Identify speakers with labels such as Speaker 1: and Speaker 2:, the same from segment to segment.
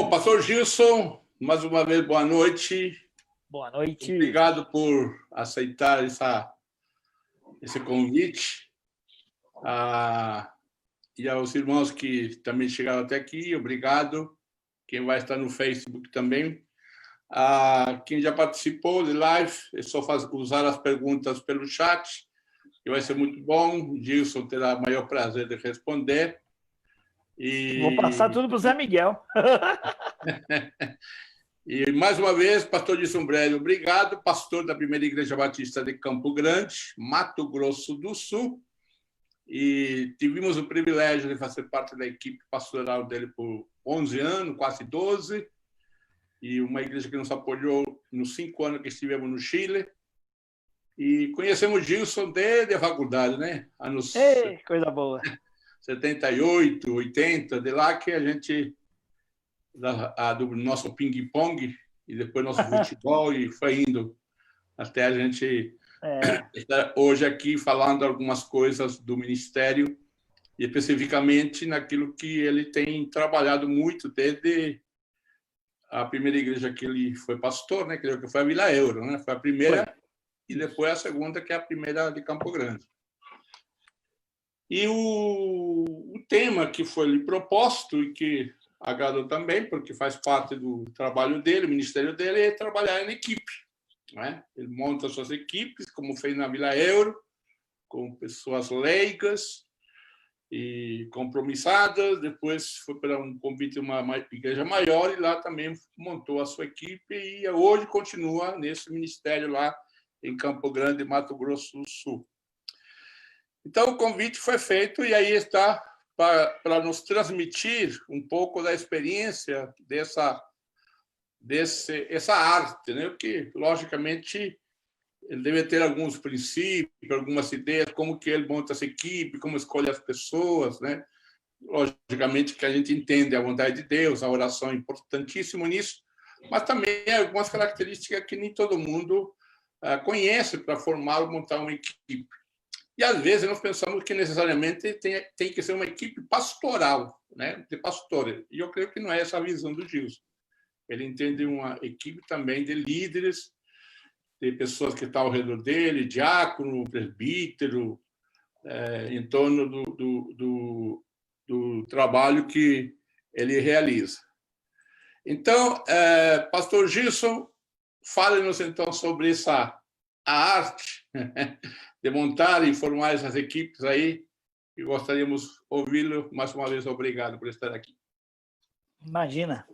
Speaker 1: Bom, pastor Gilson, mais uma vez, boa noite.
Speaker 2: Boa noite.
Speaker 1: Obrigado por aceitar esse convite. E aos irmãos que também chegaram até aqui, obrigado. Quem vai estar no Facebook também. Quem já participou de live, é só usar as perguntas pelo chat, que vai ser muito bom. O Gilson terá o maior prazer de responder.
Speaker 2: Vou passar tudo para o Zé Miguel.
Speaker 1: E, mais uma vez, pastor Gilson Brélio, obrigado, pastor da Primeira Igreja Batista de Campo Grande, Mato Grosso do Sul, e tivemos o privilégio de fazer parte da equipe pastoral dele por 11 anos, quase 12, e uma igreja que nos apoiou nos 5 anos que estivemos no Chile, e conhecemos Gilson desde a faculdade, né? Anos
Speaker 2: Ei, coisa boa.
Speaker 1: 78, 80, de lá que a gente... do nosso ping-pong e depois nosso futebol e foi indo até a gente estar hoje aqui falando algumas coisas do ministério e especificamente naquilo que ele tem trabalhado muito desde a primeira igreja que ele foi pastor, né? Que foi a Vila Euro, né? Foi a primeira e depois a segunda, que é a primeira de Campo Grande. E o tema que foi lhe proposto e que agradou também, porque faz parte do trabalho dele, o ministério dele, é trabalhar em equipe. Né? Ele monta suas equipes, como fez na Vila Euro, com pessoas leigas e compromissadas. Depois foi para um convite de uma igreja maior e lá também montou a sua equipe e hoje continua nesse ministério lá em Campo Grande, Mato Grosso do Sul. Então, o convite foi feito e aí está para nos transmitir um pouco da experiência dessa arte, né? Porque, logicamente, ele deve ter alguns princípios, algumas ideias, como que ele monta essa equipe, como escolhe as pessoas, né? Logicamente que a gente entende a vontade de Deus, a oração é importantíssimo nisso, mas também algumas características que nem todo mundo conhece para formar ou montar uma equipe. E, às vezes, nós pensamos que necessariamente tem que ser uma equipe pastoral, né? De pastores. E eu creio que não é essa a visão do Gilson. Ele entende uma equipe também de líderes, de pessoas que estão ao redor dele, diácono, presbítero, em torno do trabalho que ele realiza. Então, pastor Gilson, fale-nos, então, sobre a arte de montar e formar essas equipes aí, e gostaríamos de ouvi-lo. Mais uma vez, obrigado por estar aqui.
Speaker 2: Imagina.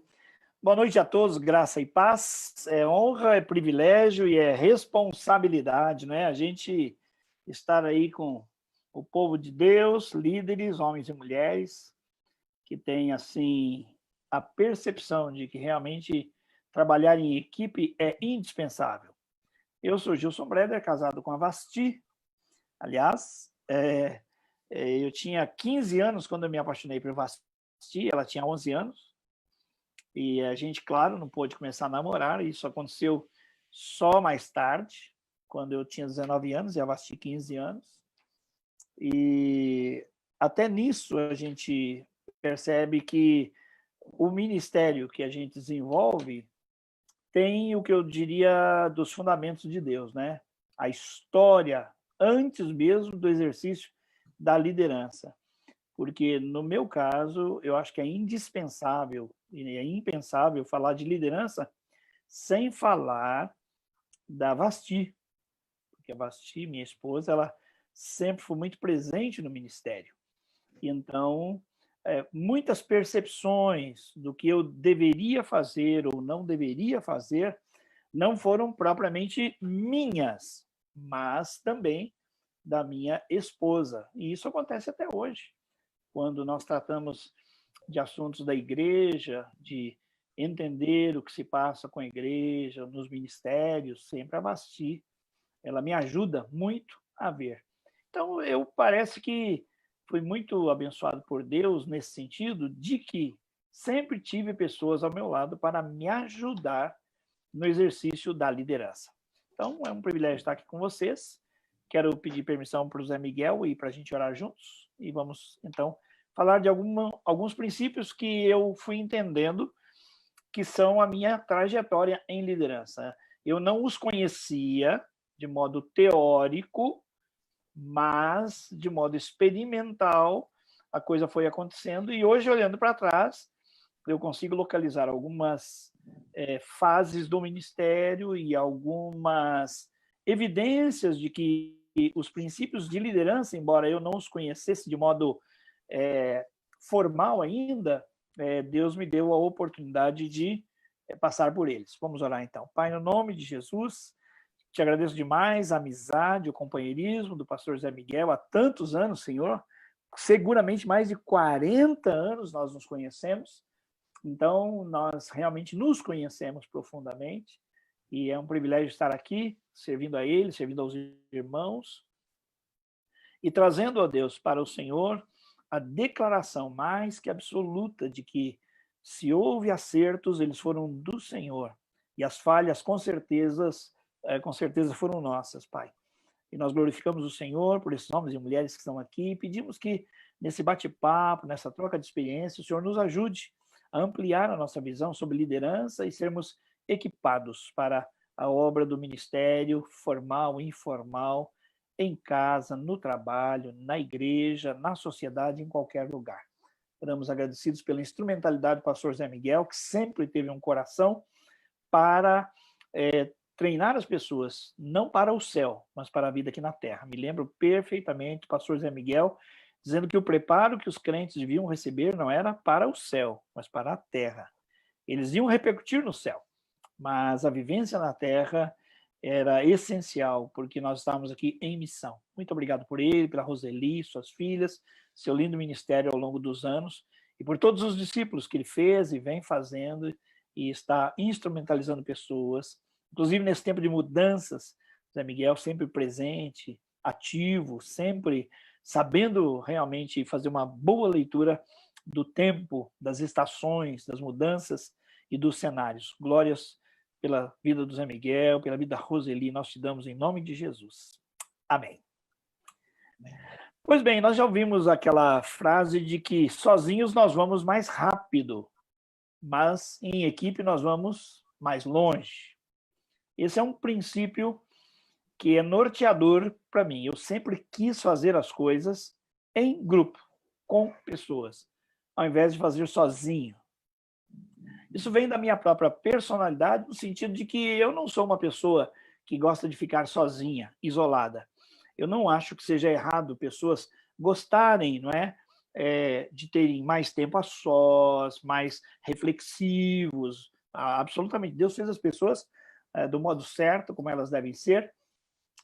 Speaker 2: Boa noite a todos, graça e paz. É honra, é privilégio e é responsabilidade, né? A gente estar aí com o povo de Deus, líderes, homens e mulheres, que têm, assim, a percepção de que realmente trabalhar em equipe é indispensável. Eu sou Gilson Breder, casado com a Vasti. Aliás, eu tinha 15 anos quando eu me apaixonei por Vasti, ela tinha 11 anos. E a gente, claro, não pôde começar a namorar, isso aconteceu só mais tarde, quando eu tinha 19 anos e a Vasti 15 anos. E até nisso a gente percebe que o ministério que a gente desenvolve tem o que eu diria dos fundamentos de Deus, né? A história antes mesmo do exercício da liderança. Porque, no meu caso, eu acho que é indispensável e é impensável falar de liderança sem falar da Vasti. Porque a Vasti, minha esposa, ela sempre foi muito presente no ministério. E, então, muitas percepções do que eu deveria fazer ou não deveria fazer não foram propriamente minhas, mas também da minha esposa. E isso acontece até hoje, quando nós tratamos de assuntos da igreja, de entender o que se passa com a igreja, nos ministérios, sempre a Vasti, ela me ajuda muito a ver. Então, eu parece que fui muito abençoado por Deus nesse sentido, de que sempre tive pessoas ao meu lado para me ajudar no exercício da liderança. Então, é um privilégio estar aqui com vocês. Quero pedir permissão para o Zé Miguel e para a gente orar juntos. E vamos, então, falar de alguns princípios que eu fui entendendo que são a minha trajetória em liderança. Eu não os conhecia de modo teórico, mas de modo experimental a coisa foi acontecendo, e hoje, olhando para trás, eu consigo localizar algumas fases do ministério e algumas evidências de que os princípios de liderança, embora eu não os conhecesse de modo formal ainda, Deus me deu a oportunidade de passar por eles. Vamos orar então. Pai, no nome de Jesus, te agradeço demais a amizade, o companheirismo do pastor Zé Miguel há tantos anos, Senhor. Seguramente mais de 40 anos nós nos conhecemos. Então, nós realmente nos conhecemos profundamente e é um privilégio estar aqui, servindo a Ele, servindo aos irmãos e trazendo a Deus para o Senhor a declaração mais que absoluta de que se houve acertos, eles foram do Senhor e as falhas, com certeza foram nossas, Pai. E nós glorificamos o Senhor por esses homens e mulheres que estão aqui e pedimos que nesse bate-papo, nessa troca de experiência, o Senhor nos ajude a ampliar a nossa visão sobre liderança e sermos equipados para a obra do ministério, formal, informal, em casa, no trabalho, na igreja, na sociedade, em qualquer lugar. Estamos agradecidos pela instrumentalidade do pastor Zé Miguel, que sempre teve um coração para treinar as pessoas, não para o céu, mas para a vida aqui na terra. Me lembro perfeitamente do pastor Zé Miguel dizendo que o preparo que os crentes deviam receber não era para o céu, mas para a terra. Eles iam repercutir no céu, mas a vivência na terra era essencial, porque nós estávamos aqui em missão. Muito obrigado por ele, pela Roseli, suas filhas, seu lindo ministério ao longo dos anos, e por todos os discípulos que ele fez e vem fazendo, e está instrumentalizando pessoas, inclusive nesse tempo de mudanças, Zé Miguel sempre presente, ativo, sempre sabendo realmente fazer uma boa leitura do tempo, das estações, das mudanças e dos cenários. Glórias pela vida do Zé Miguel, pela vida da Roseli, nós te damos em nome de Jesus. Amém. Pois bem, nós já ouvimos aquela frase de que sozinhos nós vamos mais rápido, mas em equipe nós vamos mais longe. Esse é um princípio que é norteador para mim. Eu sempre quis fazer as coisas em grupo, com pessoas, ao invés de fazer sozinho. Isso vem da minha própria personalidade, no sentido de que eu não sou uma pessoa que gosta de ficar sozinha, isolada. Eu não acho que seja errado pessoas gostarem, não é, de terem mais tempo a sós, mais reflexivos. Absolutamente. Deus fez as pessoas do modo certo, como elas devem ser,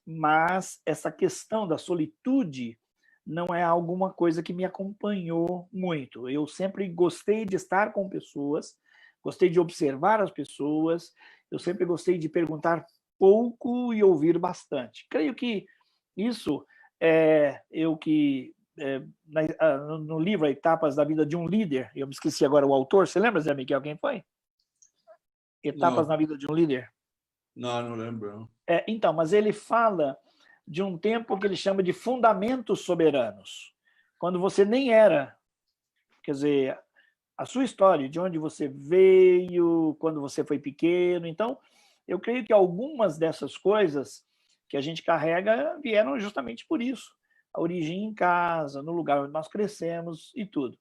Speaker 2: mas essa questão da solitude não é alguma coisa que me acompanhou muito. Eu sempre gostei de estar com pessoas, gostei de observar as pessoas, eu sempre gostei de perguntar pouco e ouvir bastante. Creio que isso no livro Etapas da Vida de um Líder, eu me esqueci agora o autor, você lembra, Zé Miguel, quem foi? Etapas na Vida de um Líder?
Speaker 1: Não lembro.
Speaker 2: Então, mas ele fala de um tempo que ele chama de fundamentos soberanos. Quando você nem era, quer dizer, a sua história, de onde você veio, quando você foi pequeno. Então, eu creio que algumas dessas coisas que a gente carrega vieram justamente por isso. A origem em casa, no lugar onde nós crescemos e tudo.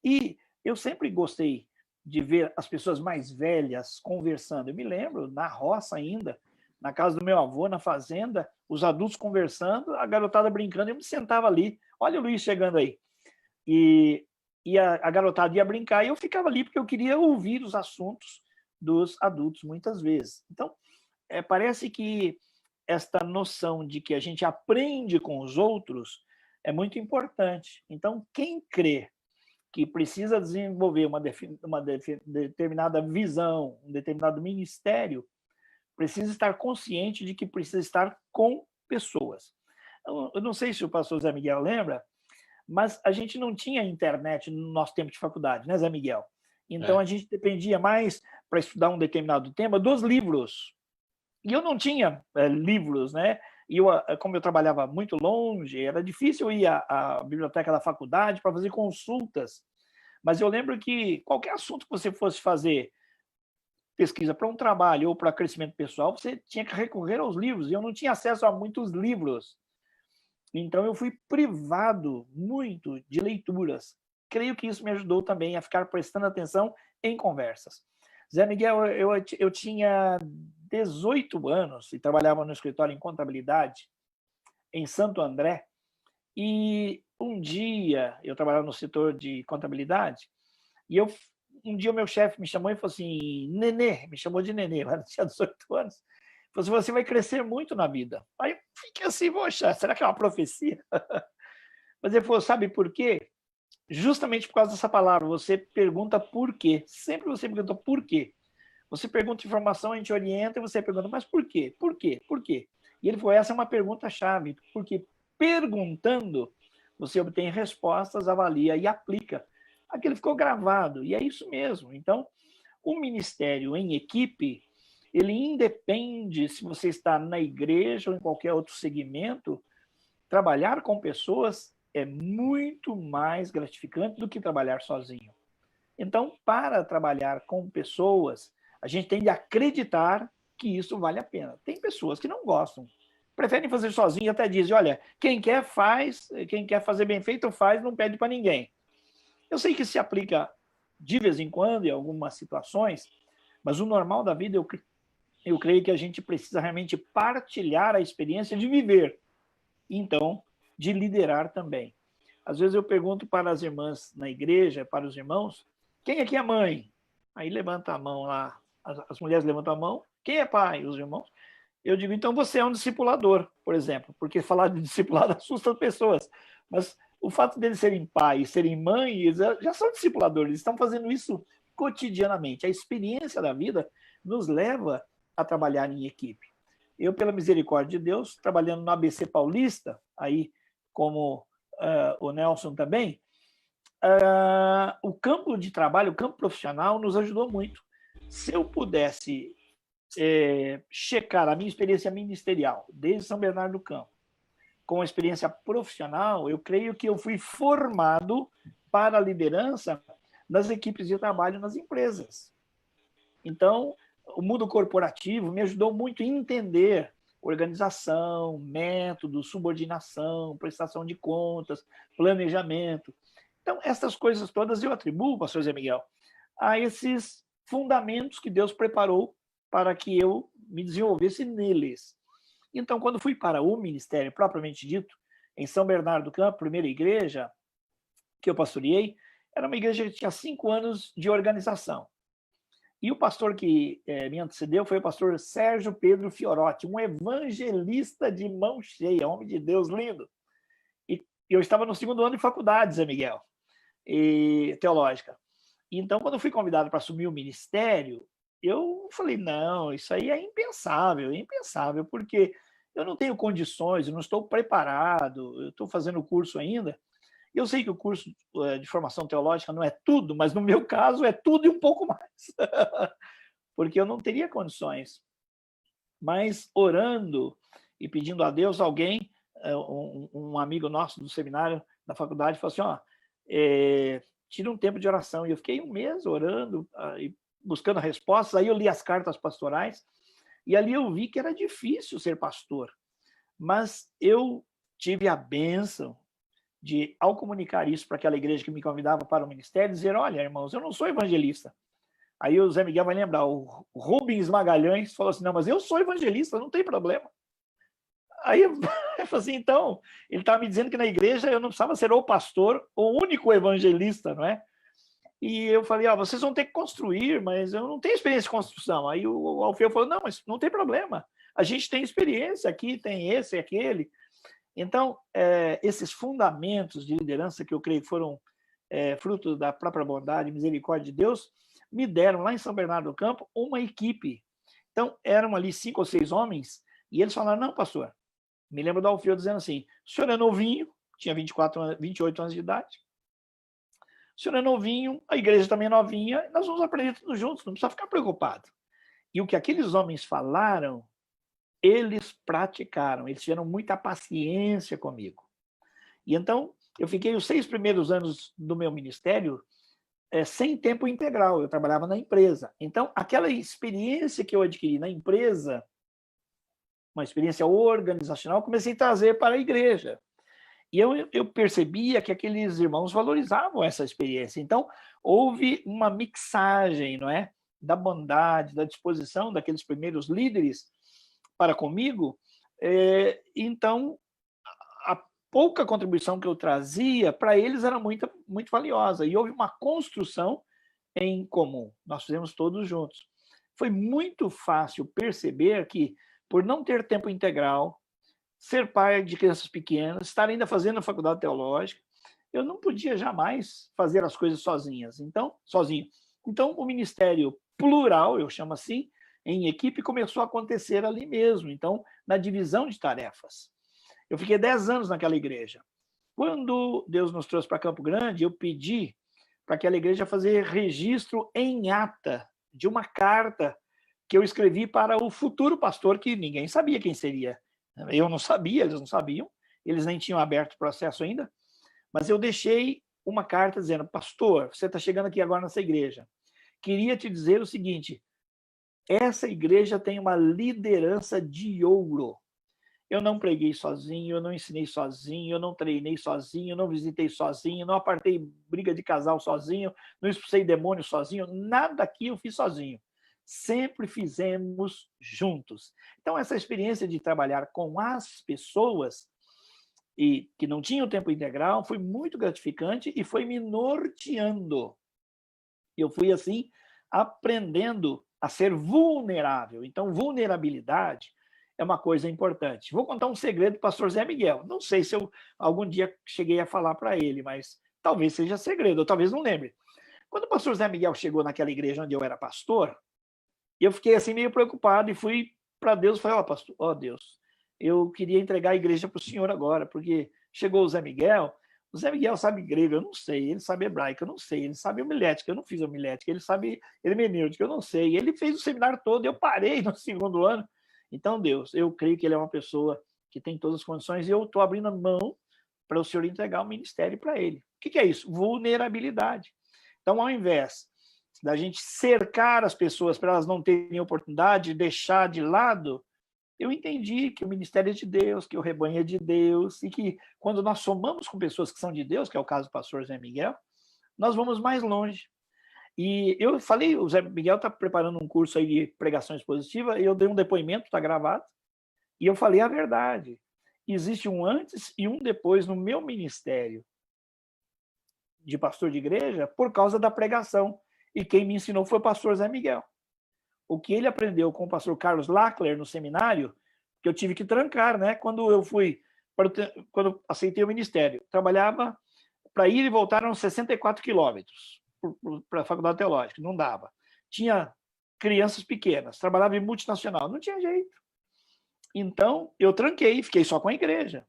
Speaker 2: E eu sempre gostei de ver as pessoas mais velhas conversando. Eu me lembro, na roça ainda, na casa do meu avô, na fazenda, os adultos conversando, a garotada brincando, eu me sentava ali. Olha o Luiz chegando aí. E a garotada ia brincar e eu ficava ali porque eu queria ouvir os assuntos dos adultos muitas vezes. Então, parece que esta noção de que a gente aprende com os outros é muito importante. Então, quem crê que precisa desenvolver uma determinada visão, um determinado ministério, precisa estar consciente de que precisa estar com pessoas. Eu não sei se o pastor Zé Miguel lembra, mas a gente não tinha internet no nosso tempo de faculdade, né, Zé Miguel? Então, a gente dependia mais, para estudar um determinado tema, dos livros. E eu não tinha livros, né? E como eu trabalhava muito longe, era difícil ir à biblioteca da faculdade para fazer consultas. Mas eu lembro que qualquer assunto que você fosse fazer pesquisa, para um trabalho ou para crescimento pessoal, você tinha que recorrer aos livros, e eu não tinha acesso a muitos livros. Então, eu fui privado muito de leituras. Creio que isso me ajudou também a ficar prestando atenção em conversas. Zé Miguel, eu tinha 18 anos e trabalhava no escritório em contabilidade em Santo André, e um dia eu trabalhava no setor de contabilidade, e um dia o meu chefe me chamou e falou assim, Nenê, me chamou de Nenê, eu tinha 18 anos, falou assim, você vai crescer muito na vida. Aí eu fiquei assim, poxa, será que é uma profecia? Mas ele falou, sabe por quê? Justamente por causa dessa palavra, você pergunta por quê. Sempre você pergunta por quê. Você pergunta informação, a gente orienta, e você pergunta, mas por quê? Por quê? Por quê? E ele falou, essa é uma pergunta-chave, porque perguntando, você obtém respostas, avalia e aplica. Aquilo ficou gravado, e é isso mesmo. Então, o ministério em equipe, ele independe se você está na igreja ou em qualquer outro segmento, trabalhar com pessoas é muito mais gratificante do que trabalhar sozinho. Então, para trabalhar com pessoas, a gente tem de acreditar que isso vale a pena. Tem pessoas que não gostam, preferem fazer sozinho e até dizem, olha, quem quer faz, quem quer fazer bem feito faz, não pede para ninguém. Eu sei que se aplica de vez em quando em algumas situações, mas o normal da vida, eu creio que a gente precisa realmente partilhar a experiência de viver, então, de liderar também. Às vezes eu pergunto para as irmãs na igreja, para os irmãos, quem aqui é mãe? Aí levanta a mão lá, as mulheres levantam a mão, quem é pai? Os irmãos. Eu digo, então você é um discipulador, por exemplo, porque falar de discipulado assusta as pessoas, mas o fato deles serem pai e serem mãe, eles já são discipuladores, eles estão fazendo isso cotidianamente. A experiência da vida nos leva a trabalhar em equipe. Eu, pela misericórdia de Deus, trabalhando no ABC Paulista, aí como o Nelson também, o campo de trabalho, o campo profissional nos ajudou muito. Se eu pudesse checar a minha experiência ministerial, desde São Bernardo do Campo, com a experiência profissional, eu creio que eu fui formado para a liderança nas equipes de trabalho nas empresas. Então, o mundo corporativo me ajudou muito a entender organização, método, subordinação, prestação de contas, planejamento. Então, essas coisas todas eu atribuo, pastor Zé Miguel, a esses fundamentos que Deus preparou para que eu me desenvolvesse neles. Então, quando fui para o ministério propriamente dito, em São Bernardo do Campo, primeira igreja que eu pastoreei, era uma igreja que tinha 5 anos de organização. E o pastor que me antecedeu foi o pastor Sérgio Pedro Fiorotti, um evangelista de mão cheia, homem de Deus lindo. E eu estava no 2º ano de faculdade, Zé Miguel, teológica. Então, quando eu fui convidado para assumir o ministério, eu falei, não, isso aí é impensável, porque eu não tenho condições, eu não estou preparado, eu estou fazendo o curso ainda. Eu sei que o curso de formação teológica não é tudo, mas no meu caso é tudo e um pouco mais, porque eu não teria condições. Mas orando e pedindo a Deus, alguém, um amigo nosso do seminário, da faculdade, falou assim, tira um tempo de oração. E eu fiquei 1 mês orando e buscando respostas. Aí eu li as cartas pastorais e ali eu vi que era difícil ser pastor. Mas eu tive a bênção de, ao comunicar isso para aquela igreja que me convidava para o ministério, dizer, olha, irmãos, eu não sou evangelista. Aí o Zé Miguel vai lembrar, o Rubens Magalhães falou assim, não, mas eu sou evangelista, não tem problema. Aí eu falei assim, então, ele estava me dizendo que na igreja eu não precisava ser o pastor, o único evangelista, não é? E eu falei, vocês vão ter que construir, mas eu não tenho experiência de construção. Aí o Alfeu falou, não, mas não tem problema, a gente tem experiência aqui, tem esse e aquele. Então, esses fundamentos de liderança que eu creio que foram fruto da própria bondade e misericórdia de Deus, me deram lá em São Bernardo do Campo uma equipe. Então, eram ali 5 ou 6 homens, e eles falaram, não, pastor, me lembro do Alfeu dizendo assim, o senhor é novinho, tinha 28 anos de idade, o senhor é novinho, a igreja também é novinha, nós vamos aprender tudo juntos, não precisa ficar preocupado. E o que aqueles homens falaram, eles praticaram, eles tiveram muita paciência comigo. E então, eu fiquei os 6 primeiros anos do meu ministério sem tempo integral, eu trabalhava na empresa. Então, aquela experiência que eu adquiri na empresa, uma experiência organizacional, comecei a trazer para a igreja. E eu percebia que aqueles irmãos valorizavam essa experiência. Então, houve uma mixagem, não é? Da bondade, da disposição daqueles primeiros líderes para comigo. Então, a pouca contribuição que eu trazia, para eles era muito, muito valiosa. E houve uma construção em comum. Nós fizemos todos juntos. Foi muito fácil perceber que, por não ter tempo integral, ser pai de crianças pequenas, estar ainda fazendo a faculdade teológica, eu não podia jamais fazer as coisas sozinho. Então, o ministério plural, eu chamo assim, em equipe, começou a acontecer ali mesmo. Então, na divisão de tarefas. Eu fiquei 10 anos naquela igreja. Quando Deus nos trouxe para Campo Grande, eu pedi para aquela igreja fazer registro em ata de uma carta que eu escrevi para o futuro pastor, que ninguém sabia quem seria. Eu não sabia, eles não sabiam, eles nem tinham aberto o processo ainda, mas eu deixei uma carta dizendo: pastor, você está chegando aqui agora nessa igreja, queria te dizer o seguinte, essa igreja tem uma liderança de ouro. Eu não preguei sozinho, eu não ensinei sozinho, eu não treinei sozinho, eu não visitei sozinho, não apartei briga de casal sozinho, não expulsei demônio sozinho, nada aqui eu fiz sozinho. Sempre fizemos juntos. Então, essa experiência de trabalhar com as pessoas e que não tinham tempo integral foi muito gratificante e foi me norteando. Eu fui, assim, aprendendo a ser vulnerável. Então, vulnerabilidade é uma coisa importante. Vou contar um segredo do pastor Zé Miguel. Não sei se eu algum dia cheguei a falar para ele, mas talvez seja segredo, ou talvez não lembre. Quando o pastor Zé Miguel chegou naquela igreja onde eu era pastor, eu fiquei assim meio preocupado e fui para Deus e falei: pastor, Deus, eu queria entregar a igreja para o senhor agora, porque chegou o Zé Miguel sabe grego, eu não sei, ele sabe hebraico, eu não sei, ele sabe homilética, eu não fiz homilética, ele sabe hermenêutica, eu não sei, ele fez o seminário todo, eu parei no segundo ano. Então, Deus, eu creio que ele é uma pessoa que tem todas as condições e eu estou abrindo a mão para o senhor entregar o ministério para ele. O que é isso? Vulnerabilidade. Então, ao invés da gente cercar as pessoas para elas não terem oportunidade, deixar de lado, eu entendi que o ministério é de Deus, que o rebanho é de Deus, e que quando nós somamos com pessoas que são de Deus, que é o caso do pastor Zé Miguel, nós vamos mais longe. E eu falei, o Zé Miguel está preparando um curso aí de pregação expositiva, e eu dei um depoimento, está gravado, e eu falei a verdade. Existe um antes e um depois no meu ministério de pastor de igreja por causa da pregação. E quem me ensinou foi o pastor Zé Miguel. O que ele aprendeu com o pastor Carlos Lackler no seminário, que eu tive que trancar, né? Quando eu quando aceitei o ministério, trabalhava para ir e voltar uns 64 quilômetros para a faculdade teológica, não dava. Tinha crianças pequenas, trabalhava em multinacional, não tinha jeito. Então, eu tranquei, fiquei só com a igreja.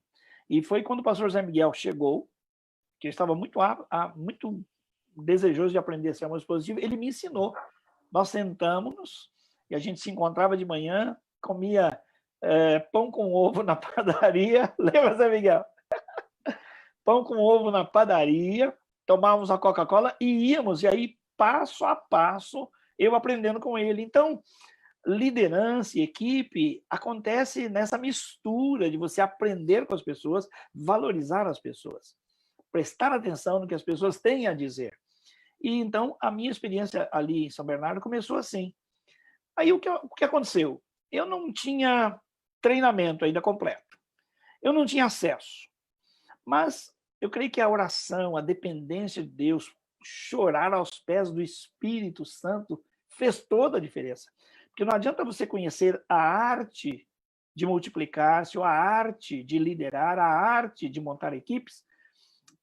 Speaker 2: E foi quando o pastor Zé Miguel chegou, que eu estava muito desejoso de aprender sermão expositivo, ele me ensinou. Nós sentamos e a gente se encontrava de manhã, comia pão com ovo na padaria. Lembra, Zé Miguel? Pão com ovo na padaria, tomávamos a Coca-Cola e íamos, e aí, passo a passo, eu aprendendo com ele. Então, liderança e equipe acontece nessa mistura de você aprender com as pessoas, valorizar as pessoas, prestar atenção no que as pessoas têm a dizer. E então a minha experiência ali em São Bernardo começou assim. Aí o que aconteceu? Eu não tinha treinamento ainda completo. Eu não tinha acesso. Mas eu creio que a oração, a dependência de Deus, chorar aos pés do Espírito Santo fez toda a diferença. Porque não adianta você conhecer a arte de multiplicar-se, ou a arte de liderar, a arte de montar equipes,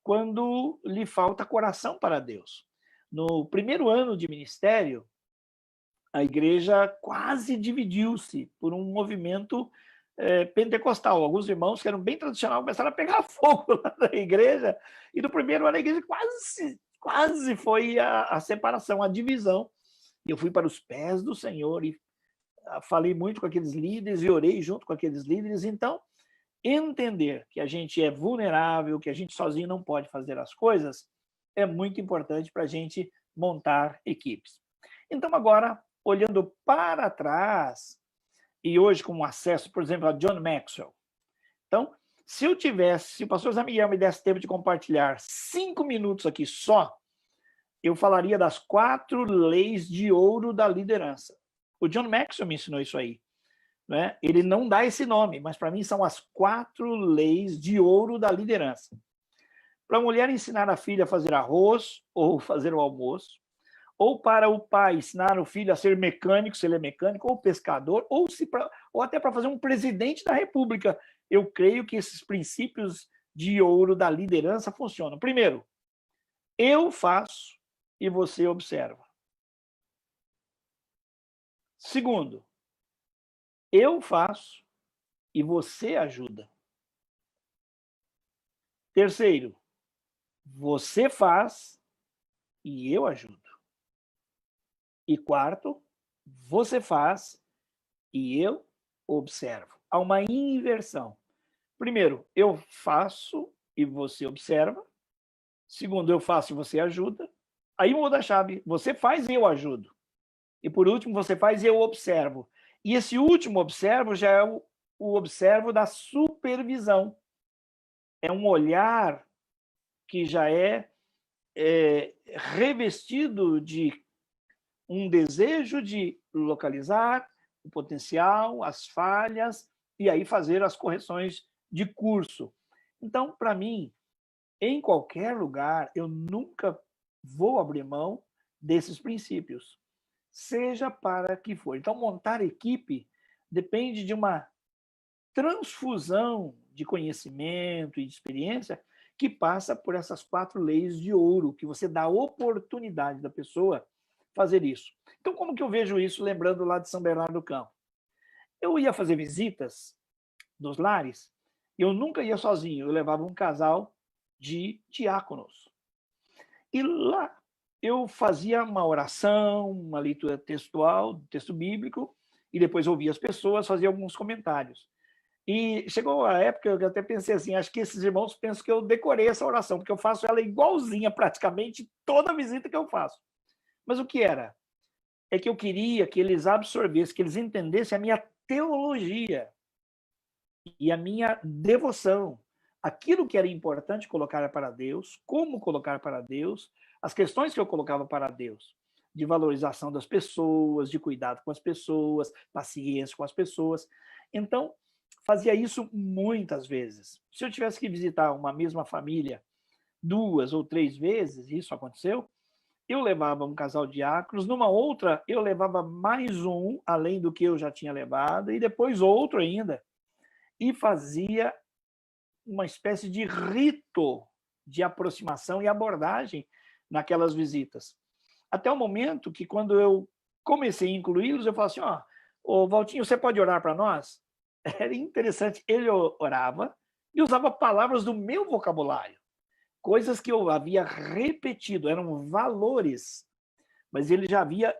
Speaker 2: quando lhe falta coração para Deus. No primeiro ano de ministério, a igreja quase dividiu-se por um movimento pentecostal. Alguns irmãos que eram bem tradicionais começaram a pegar fogo lá na igreja, e no primeiro ano a igreja quase foi a separação, a divisão. E eu fui para os pés do Senhor e falei muito com aqueles líderes e orei junto com aqueles líderes. Então, entender que a gente é vulnerável, que a gente sozinho não pode fazer as coisas, é muito importante para a gente montar equipes. Então, agora, olhando para trás, e hoje com acesso, por exemplo, a John Maxwell. Então, se o pastor Zé Miguel me desse tempo de compartilhar 5 minutos aqui só, eu falaria das 4 leis de ouro da liderança. O John Maxwell me ensinou isso aí. Né? Ele não dá esse nome, mas para mim são as 4 leis de ouro da liderança. Para a mulher ensinar a filha a fazer arroz ou fazer o almoço, ou para o pai ensinar o filho a ser mecânico, se ele é mecânico, ou pescador, ou até para fazer um presidente da República. Eu creio que esses princípios de ouro da liderança funcionam. Primeiro, eu faço e você observa. Segundo, eu faço e você ajuda. Terceiro, você faz e eu ajudo. E quarto, você faz e eu observo. Há uma inversão. Primeiro, eu faço e você observa. Segundo, eu faço e você ajuda. Aí muda a chave. Você faz e eu ajudo. E por último, você faz e eu observo. E esse último observo já é o observo da supervisão. É um olhar que já é revestido de um desejo de localizar o potencial, as falhas, e aí fazer as correções de curso. Então, para mim, em qualquer lugar, eu nunca vou abrir mão desses princípios, seja para que for. Então, montar equipe depende de uma transfusão de conhecimento e de experiência que passa por essas 4 leis de ouro, que você dá a oportunidade da pessoa fazer isso. Então, como que eu vejo isso, lembrando lá de São Bernardo do Campo? Eu ia fazer visitas nos lares, e eu nunca ia sozinho, eu levava um casal de diáconos. E lá eu fazia uma oração, uma leitura textual, texto bíblico, e depois ouvia as pessoas, fazia alguns comentários. E chegou a época que eu até pensei assim, acho que esses irmãos pensam que eu decorei essa oração, porque eu faço ela igualzinha praticamente toda visita que eu faço. Mas o que era? É que eu queria que eles absorvessem, que eles entendessem a minha teologia e a minha devoção. Aquilo que era importante colocar para Deus, como colocar para Deus, as questões que eu colocava para Deus, de valorização das pessoas, de cuidado com as pessoas, paciência com as pessoas. Então, fazia isso muitas vezes. Se eu tivesse que visitar uma mesma família 2 ou 3 vezes, isso aconteceu, eu levava um casal de diáconos, numa outra eu levava mais um, além do que eu já tinha levado, e depois outro ainda, e fazia uma espécie de rito de aproximação e abordagem naquelas visitas. Até o momento que, quando eu comecei a incluí-los, eu falava assim, ô Valtinho, você pode orar para nós? Era interessante, ele orava e usava palavras do meu vocabulário, coisas que eu havia repetido, eram valores, mas ele já havia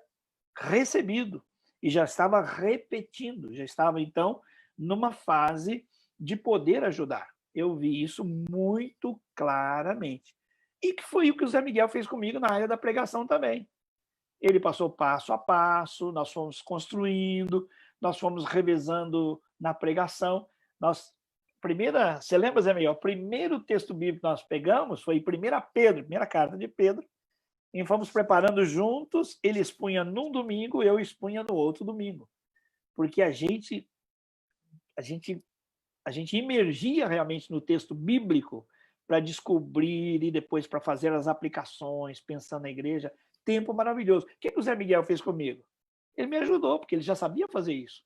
Speaker 2: recebido e já estava repetindo, já estava, então, numa fase de poder ajudar. Eu vi isso muito claramente. E que foi o que o Zé Miguel fez comigo na área da pregação também. Ele passou passo a passo, nós fomos construindo, nós fomos revezando na pregação. Você lembra, Zé Miguel? O primeiro texto bíblico que nós pegamos foi 1 Pedro, primeira carta de Pedro, e fomos preparando juntos, ele expunha num domingo, eu expunha no outro domingo. Porque a gente imergia realmente no texto bíblico para descobrir e depois para fazer as aplicações, pensando na igreja. Tempo maravilhoso. O que o Zé Miguel fez comigo? Ele me ajudou, porque ele já sabia fazer isso.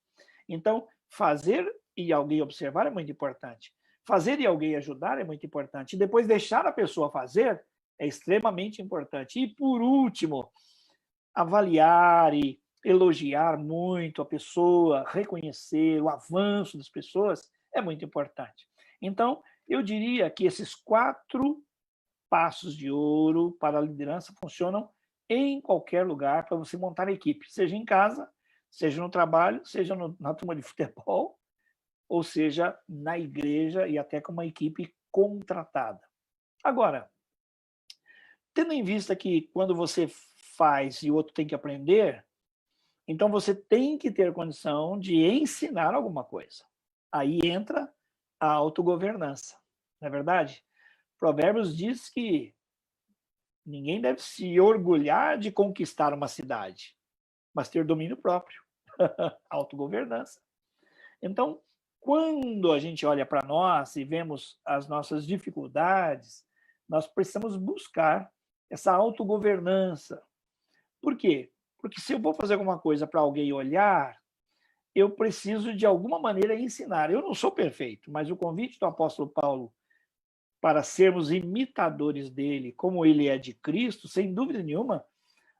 Speaker 2: Então, fazer e alguém observar é muito importante. Fazer e alguém ajudar é muito importante. E depois deixar a pessoa fazer é extremamente importante. E, por último, avaliar e elogiar muito a pessoa, reconhecer o avanço das pessoas é muito importante. Então, eu diria que esses 4 passos de ouro para a liderança funcionam em qualquer lugar para você montar a equipe, seja em casa, seja no trabalho, seja na turma de futebol, ou seja na igreja e até com uma equipe contratada. Agora, tendo em vista que quando você faz e o outro tem que aprender, então você tem que ter condição de ensinar alguma coisa. Aí entra a autogovernança, não é verdade? Provérbios diz que ninguém deve se orgulhar de conquistar uma cidade, mas ter domínio próprio, autogovernança. Então, quando a gente olha para nós e vemos as nossas dificuldades, nós precisamos buscar essa autogovernança. Por quê? Porque se eu vou fazer alguma coisa para alguém olhar, eu preciso de alguma maneira ensinar. Eu não sou perfeito, mas o convite do apóstolo Paulo para sermos imitadores dele, como ele é de Cristo, sem dúvida nenhuma,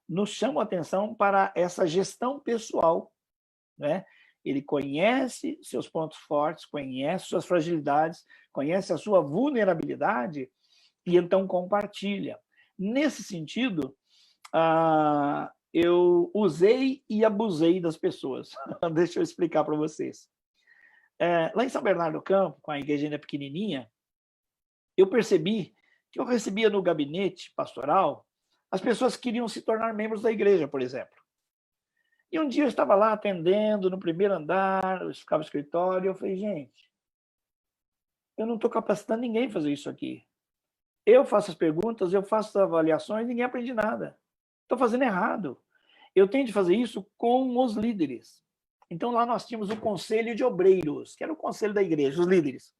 Speaker 2: nos chama a atenção para essa gestão pessoal, né? Ele conhece seus pontos fortes, conhece suas fragilidades, conhece a sua vulnerabilidade e então compartilha. Nesse sentido, eu usei e abusei das pessoas. Deixa eu explicar para vocês. Lá em São Bernardo do Campo, com a igreja ainda pequenininha, eu percebi que eu recebia no gabinete pastoral as pessoas que queriam se tornar membros da igreja, por exemplo. E um dia eu estava lá atendendo no primeiro andar, eu ficava no escritório, e eu falei, gente, eu não estou capacitando ninguém a fazer isso aqui. Eu faço as perguntas, eu faço as avaliações, ninguém aprende nada. Estou fazendo errado. Eu tenho de fazer isso com os líderes. Então lá nós tínhamos o conselho de obreiros, que era o conselho da igreja, os líderes.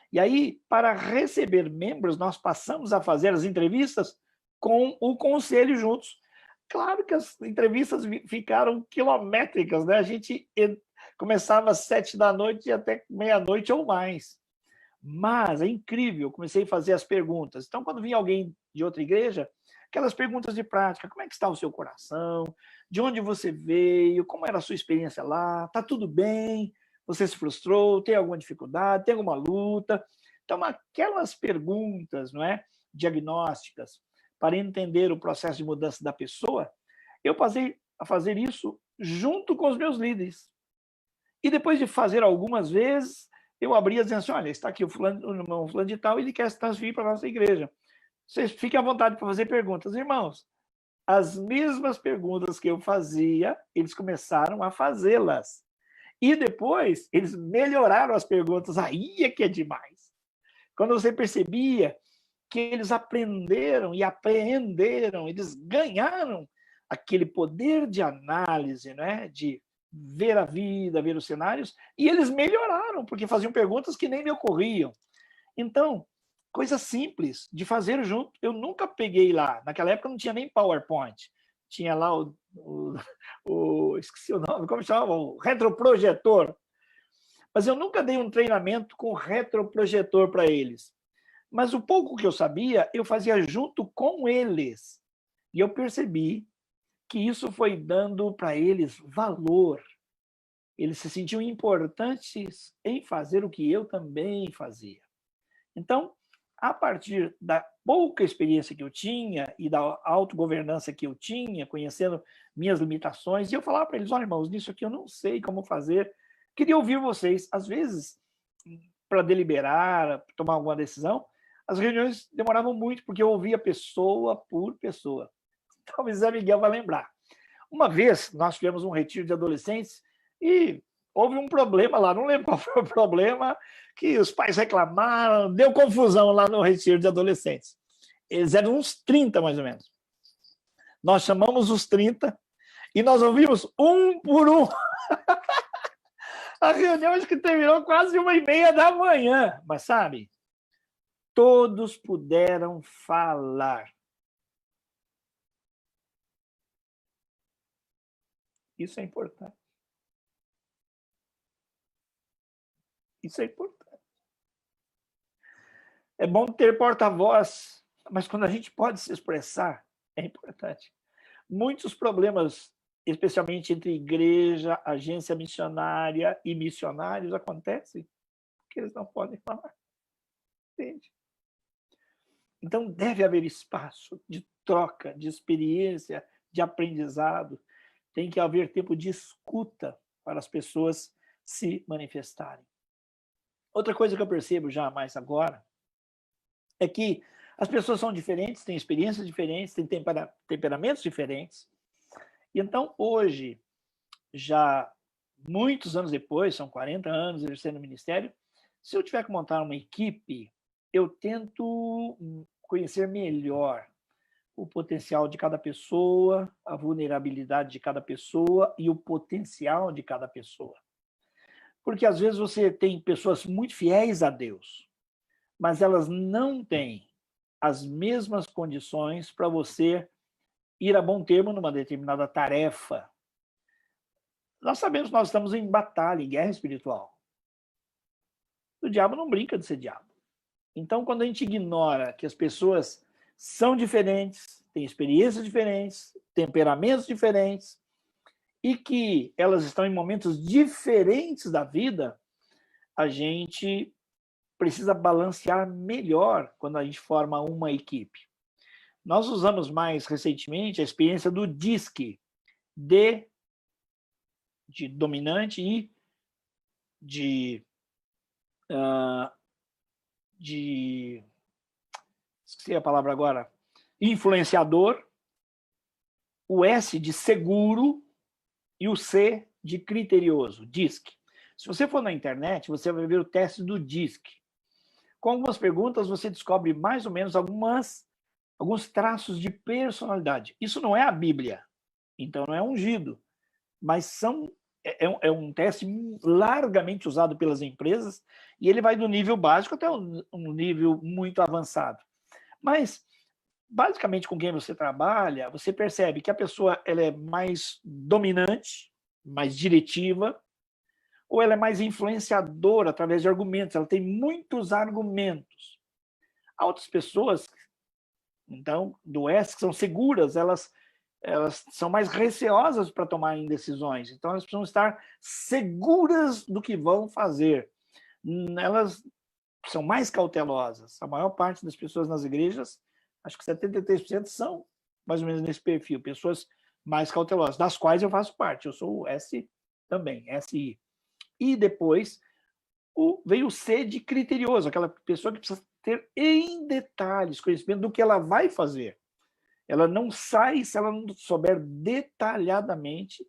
Speaker 2: E aí, para receber membros, nós passamos a fazer as entrevistas com o conselho juntos. Claro que as entrevistas ficaram quilométricas, né? A gente começava às 7 da noite e até meia-noite ou mais. Mas é incrível, eu comecei a fazer as perguntas. Então, quando vinha alguém de outra igreja, aquelas perguntas de prática, como é que está o seu coração? De onde você veio? Como era a sua experiência lá? Está tudo bem? Você se frustrou? Tem alguma dificuldade? Tem alguma luta? Então, aquelas perguntas, não é, diagnósticas, para entender o processo de mudança da pessoa, eu passei a fazer isso junto com os meus líderes. E depois de fazer algumas vezes, eu abria dizendo assim, olha, está aqui o irmão fulano de tal, ele quer se transferir para a nossa igreja. Vocês fiquem à vontade para fazer perguntas. Irmãos, as mesmas perguntas que eu fazia, eles começaram a fazê-las. E depois, eles melhoraram as perguntas. Aí é que é demais. Quando você percebia que eles aprenderam e apreenderam, eles ganharam aquele poder de análise, né? De ver a vida, ver os cenários, e eles melhoraram, porque faziam perguntas que nem me ocorriam. Então, coisa simples de fazer junto. Eu nunca peguei lá, naquela época não tinha nem PowerPoint, tinha lá esqueci o nome, como chamava? O retroprojetor. Mas eu nunca dei um treinamento com retroprojetor para eles. Mas o pouco que eu sabia, eu fazia junto com eles. E eu percebi que isso foi dando para eles valor. Eles se sentiam importantes em fazer o que eu também fazia. Então, a partir da pouca experiência que eu tinha e da autogovernança que eu tinha, conhecendo minhas limitações, e eu falava para eles, olha, irmãos, nisso aqui eu não sei como fazer, queria ouvir vocês. Às vezes, para deliberar, tomar alguma decisão, as reuniões demoravam muito, porque eu ouvia pessoa por pessoa. Talvez Zé Miguel vai lembrar. Uma vez, nós tivemos um retiro de adolescentes e houve um problema lá, não lembro qual foi o problema, que os pais reclamaram, deu confusão lá no retiro de adolescentes. Eles eram uns 30, mais ou menos. Nós chamamos os 30 e nós ouvimos um por um. A reunião acho que terminou quase 1h30 da manhã, mas sabe, todos puderam falar. Isso é importante. Isso é importante. É bom ter porta-voz, mas quando a gente pode se expressar, é importante. Muitos problemas, especialmente entre igreja, agência missionária e missionários, acontecem porque eles não podem falar. Entende? Então, deve haver espaço de troca, de experiência, de aprendizado. Tem que haver tempo de escuta para as pessoas se manifestarem. Outra coisa que eu percebo já mais agora é que As pessoas são diferentes, têm experiências diferentes, têm temperamentos diferentes. E então, hoje, já muitos anos depois, são 40 anos exercendo o ministério, se eu tiver que montar uma equipe, eu tento conhecer melhor o potencial de cada pessoa, a vulnerabilidade de cada pessoa e o potencial de cada pessoa. Porque às vezes você tem pessoas muito fiéis a Deus, mas elas não têm as mesmas condições para você ir a bom termo numa determinada tarefa. Nós sabemos que nós estamos em batalha, em guerra espiritual. O diabo não brinca de ser diabo. Então, quando a gente ignora que as pessoas são diferentes, têm experiências diferentes, temperamentos diferentes, e que elas estão em momentos diferentes da vida, a gente precisa balancear melhor quando a gente forma uma equipe. Nós usamos mais recentemente a experiência do DISC, D de dominante e esqueci a palavra agora, influenciador, o S de seguro e o C de criterioso, DISC. Se você for na internet, você vai ver o teste do DISC. Com algumas perguntas, você descobre mais ou menos alguns traços de personalidade. Isso não é a Bíblia, então não é ungido, mas é um teste largamente usado pelas empresas e ele vai do nível básico até um nível muito avançado. Mas, basicamente, com quem você trabalha, você percebe que a pessoa ela é mais dominante, mais diretiva, ou ela é mais influenciadora através de argumentos, ela tem muitos argumentos. Há outras pessoas, então, do S, que são seguras, elas são mais receosas para tomarem decisões, então elas precisam estar seguras do que vão fazer. Elas são mais cautelosas. A maior parte das pessoas nas igrejas, acho que 73% são mais ou menos nesse perfil, pessoas mais cautelosas, das quais eu faço parte. Eu sou o S também, SI. E depois veio o C de criterioso, aquela pessoa que precisa ter em detalhes conhecimento do que ela vai fazer. Ela não sai se ela não souber detalhadamente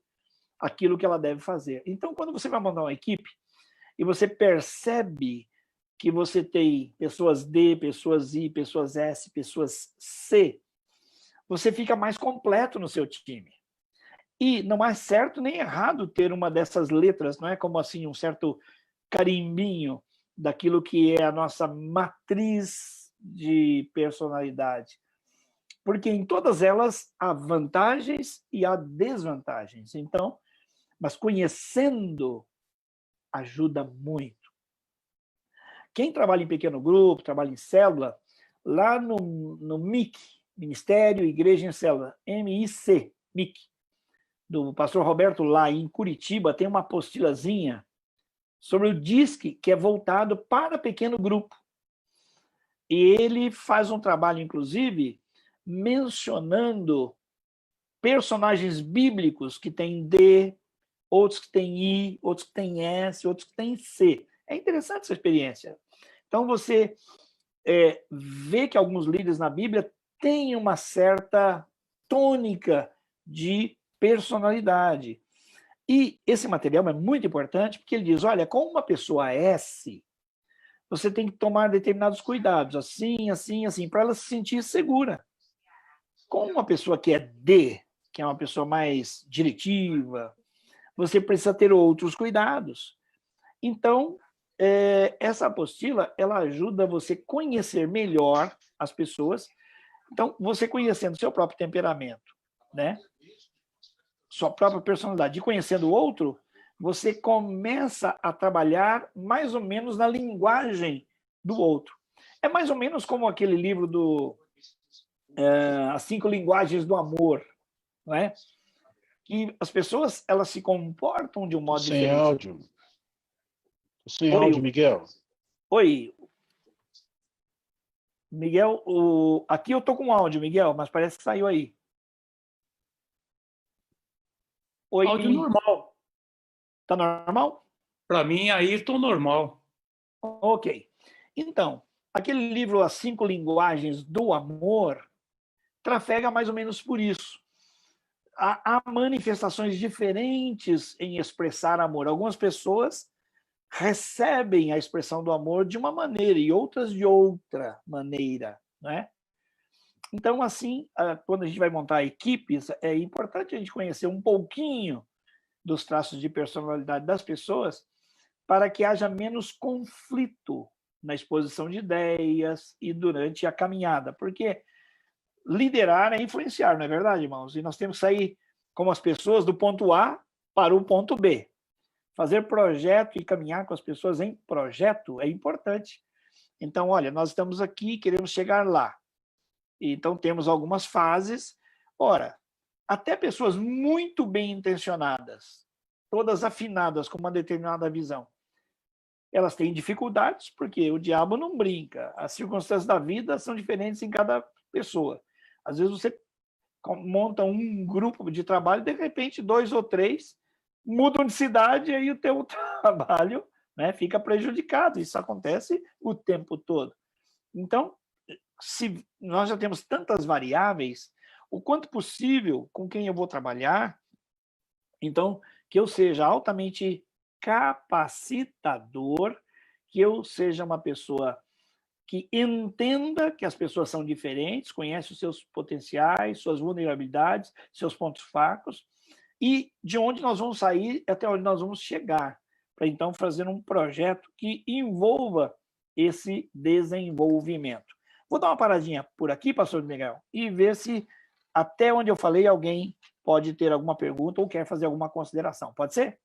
Speaker 2: aquilo que ela deve fazer. Então, quando você vai montar uma equipe e você percebe que você tem pessoas D, pessoas I, pessoas S, pessoas C, você fica mais completo no seu time. E não é certo nem errado ter uma dessas letras, não é como assim um certo carimbinho daquilo que é a nossa matriz de personalidade. Porque em todas elas há vantagens e há desvantagens. Então, mas conhecendo ajuda muito. Quem trabalha em pequeno grupo, trabalha em célula, lá no MIC, Ministério Igreja em Célula, MIC, do pastor Roberto, lá em Curitiba, tem uma apostilazinha sobre o DISC, que é voltado para pequeno grupo. E ele faz um trabalho, inclusive, mencionando personagens bíblicos que têm D, outros que têm I, outros que têm S, outros que têm C. É interessante essa experiência. Então, você vê que alguns líderes na Bíblia têm uma certa tônica de personalidade. E esse material é muito importante porque ele diz, olha, com uma pessoa S, você tem que tomar determinados cuidados, assim, assim, assim, para ela se sentir segura. Com uma pessoa que é D, que é uma pessoa mais diretiva, você precisa ter outros cuidados. Então, essa apostila, ela ajuda você a conhecer melhor as pessoas. Então, você conhecendo seu próprio temperamento, né? Sua própria personalidade, e conhecendo o outro, você começa a trabalhar mais ou menos na linguagem do outro. É mais ou menos como aquele livro do As 5 Linguagens do Amor, não é? Que as pessoas elas se comportam de um modo
Speaker 3: Sem
Speaker 2: diferente.
Speaker 3: áudio. Sem áudio, Miguel.
Speaker 2: Oi. Miguel, aqui eu tô com áudio, Miguel, mas parece que saiu aí. Oi.
Speaker 4: Áudio normal.
Speaker 2: Tá normal?
Speaker 4: Para mim, aí estou normal.
Speaker 2: Ok. Então, aquele livro As 5 Linguagens do Amor trafega mais ou menos por isso. Há manifestações diferentes em expressar amor. Algumas pessoas recebem a expressão do amor de uma maneira e outras de outra maneira, né? Então, assim, quando a gente vai montar equipes, é importante a gente conhecer um pouquinho dos traços de personalidade das pessoas para que haja menos conflito na exposição de ideias e durante a caminhada, porque liderar é influenciar, não é verdade, irmãos? E nós temos que sair como as pessoas do ponto A para o ponto B. Fazer projeto e caminhar com as pessoas em projeto é importante. Então, olha, nós estamos aqui, queremos chegar lá. Então, temos algumas fases. Ora, até pessoas muito bem intencionadas, todas afinadas com uma determinada visão, elas têm dificuldades, porque o diabo não brinca. As circunstâncias da vida são diferentes em cada pessoa. Às vezes você monta um grupo de trabalho, de repente 2 ou 3 mudam de cidade e aí o teu trabalho, né, fica prejudicado. Isso acontece o tempo todo. Então, se nós já temos tantas variáveis, o quanto possível com quem eu vou trabalhar, então, que eu seja altamente capacitador, que eu seja uma pessoa que entenda que as pessoas são diferentes, conhece os seus potenciais, suas vulnerabilidades, seus pontos fracos, e de onde nós vamos sair até onde nós vamos chegar, para então fazer um projeto que envolva esse desenvolvimento. Vou dar uma paradinha por aqui, pastor Miguel, e ver se até onde eu falei alguém pode ter alguma pergunta ou quer fazer alguma consideração. Pode ser?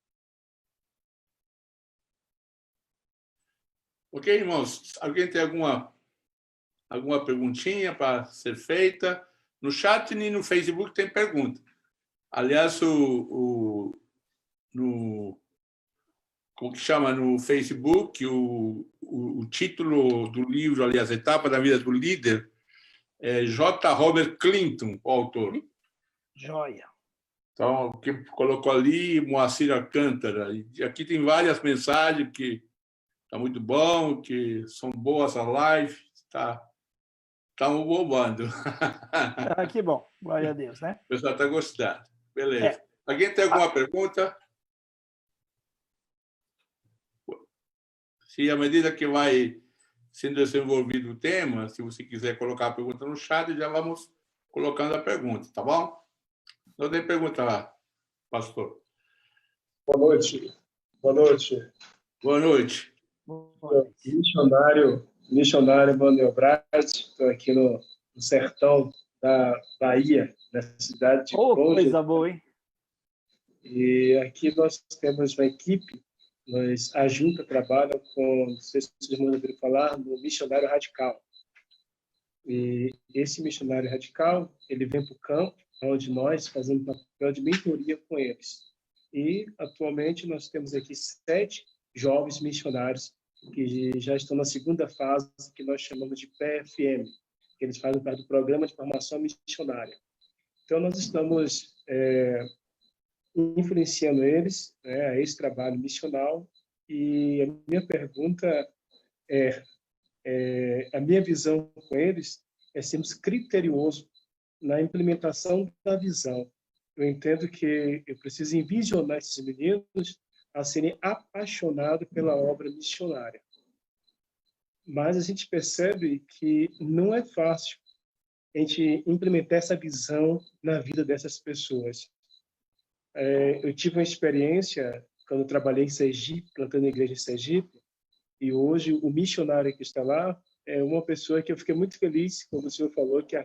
Speaker 1: Ok, irmãos? Alguém tem alguma perguntinha para ser feita? No chat e no Facebook tem pergunta. Aliás, como que chama no Facebook, o título do livro, aliás, Etapa da Vida do Líder, é J. Robert Clinton, o autor.
Speaker 2: Joia.
Speaker 1: Então, quem colocou ali, Moacir Alcântara. E aqui tem várias mensagens que está muito bom, que são boas a live, estamos bombando.
Speaker 2: Ah, que bom, glória a Deus, né?
Speaker 1: O pessoal está gostando. Beleza. Alguém tem alguma pergunta? Se à medida que vai sendo desenvolvido o tema, se você quiser colocar a pergunta no chat, já vamos colocando a pergunta, tá bom? Não tem pergunta lá, pastor.
Speaker 4: Boa noite. Boa noite.
Speaker 1: Boa noite.
Speaker 4: Missionário Manuel Braz, estou aqui no sertão da Bahia, na cidade de Conde.
Speaker 2: Coisa boa, hein?
Speaker 4: E aqui nós temos uma equipe, a Junta trabalha com, não sei se os irmãos ouviram falar, no Missionário Radical. E esse Missionário Radical, ele vem para o campo, onde nós fazemos papel de mentoria com eles. E, atualmente, nós temos aqui 7 jovens missionários que já estão na segunda fase, que nós chamamos de PFM, que eles fazem parte do Programa de Formação Missionária. Então, nós estamos influenciando eles a esse trabalho missional. E a minha pergunta a minha visão com eles é sermos criteriosos na implementação da visão. Eu entendo que eu preciso envisionar esses meninos a serem apaixonados pela obra missionária. Mas a gente percebe que não é fácil a gente implementar essa visão na vida dessas pessoas. Eu tive uma experiência quando eu trabalhei em Sergipe, plantando igreja em Sergipe, e hoje o missionário que está lá é uma pessoa que eu fiquei muito feliz quando o senhor falou que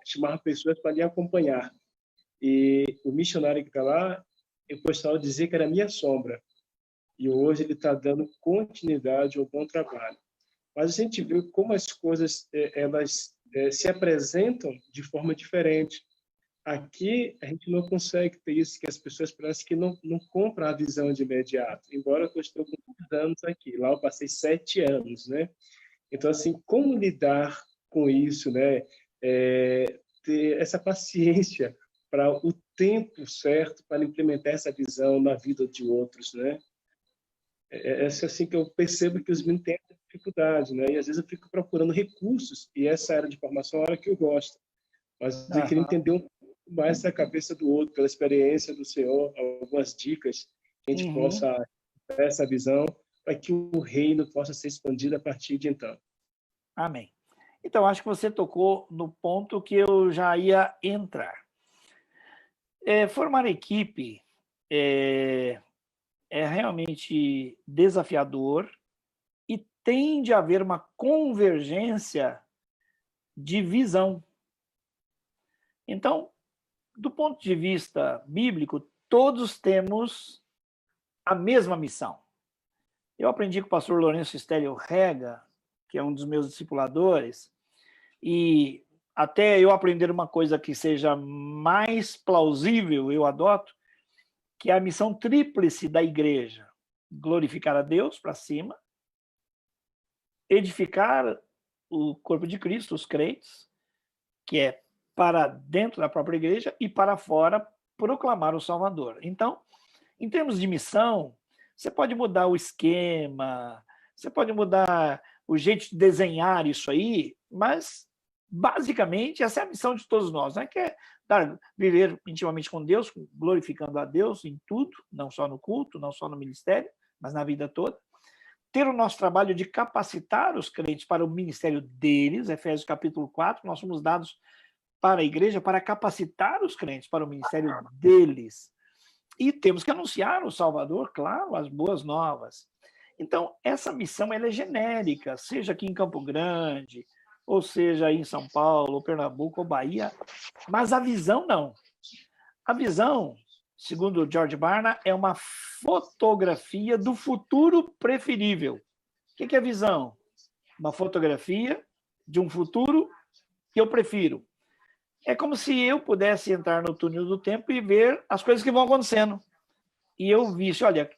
Speaker 4: chamava pessoas para lhe acompanhar. E o missionário que está lá, eu gostava de dizer que era a minha sombra. E hoje ele está dando continuidade ao bom trabalho. Mas a gente viu como as coisas elas se apresentam de forma diferente. Aqui a gente não consegue ter isso, que as pessoas parecem que não compram a visão de imediato. Embora eu estou com muitos anos aqui, lá eu passei 7 anos, né? Então, assim, como lidar com isso, né? Ter essa paciência para o tempo certo para implementar essa visão na vida de outros, né? Essa assim que eu percebo que os meninos têm dificuldade, né? E às vezes eu fico procurando recursos, e essa área de formação é a área que eu gosto. Mas eu queria entender um pouco mais da cabeça do outro, pela experiência do Senhor, algumas dicas que a gente possa ter essa visão para que o reino possa ser expandido a partir de então.
Speaker 2: Amém. Então, acho que você tocou no ponto que eu já ia entrar. Formar equipe é realmente desafiador e tende a haver uma convergência de visão. Então, do ponto de vista bíblico, todos temos a mesma missão. Eu aprendi com o pastor Lourenço Stélio Rega, que é um dos meus discipuladores, e até eu aprender uma coisa que seja mais plausível, eu adoto, que é a missão tríplice da igreja: glorificar a Deus para cima, edificar o corpo de Cristo, os crentes, que é para dentro da própria igreja, e para fora proclamar o Salvador. Então, em termos de missão, você pode mudar o esquema, você pode mudar o jeito de desenhar isso aí, mas basicamente essa é a missão de todos nós, né? Que é viver intimamente com Deus, glorificando a Deus em tudo, não só no culto, não só no ministério, mas na vida toda. Ter o nosso trabalho de capacitar os crentes para o ministério deles, Efésios capítulo 4, nós somos dados para a igreja para capacitar os crentes para o ministério deles. E temos que anunciar o Salvador, claro, as boas novas. Então, essa missão ela é genérica, seja aqui em Campo Grande, ou seja aí em São Paulo, ou Pernambuco, ou Bahia, mas a visão não. A visão, segundo o George Barna, é uma fotografia do futuro preferível. O que é a visão? Uma fotografia de um futuro que eu prefiro. É como se eu pudesse entrar no túnel do tempo e ver as coisas que vão acontecendo. E eu visse, olha,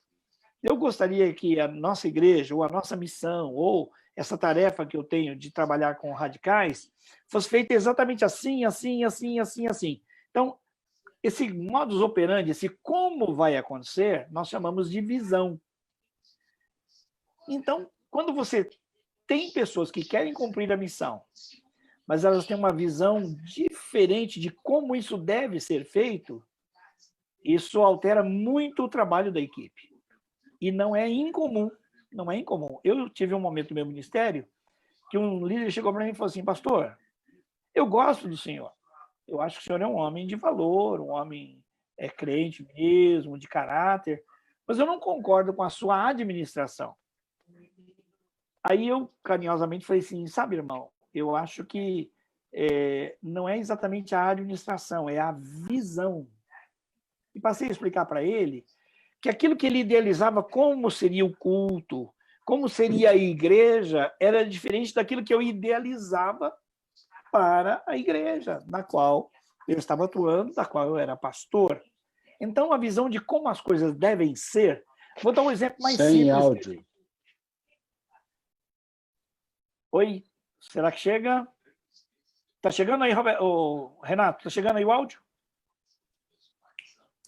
Speaker 2: eu gostaria que a nossa igreja, ou a nossa missão, ou essa tarefa que eu tenho de trabalhar com radicais, fosse feita exatamente assim, assim, assim, assim, assim. Então, esse modus operandi, esse como vai acontecer, nós chamamos de visão. Então, quando você tem pessoas que querem cumprir a missão, mas elas têm uma visão diferente de como isso deve ser feito, isso altera muito o trabalho da equipe. E não é incomum, não é incomum. Eu tive um momento no meu ministério que um líder chegou para mim e falou assim: pastor, eu gosto do senhor. Eu acho que o senhor é um homem de valor, um homem crente mesmo, de caráter, mas eu não concordo com a sua administração. Aí eu, carinhosamente, falei assim: sabe, irmão, eu acho que não é exatamente a administração, é a visão. E passei a explicar para ele que aquilo que ele idealizava como seria o culto, como seria a igreja, era diferente daquilo que eu idealizava para a igreja, na qual eu estava atuando, da qual eu era pastor. Então, a visão de como as coisas devem ser... Vou dar um exemplo mais simples.
Speaker 3: Sem áudio.
Speaker 2: Oi, será que chega? Está chegando aí, Renato? Está chegando aí o áudio?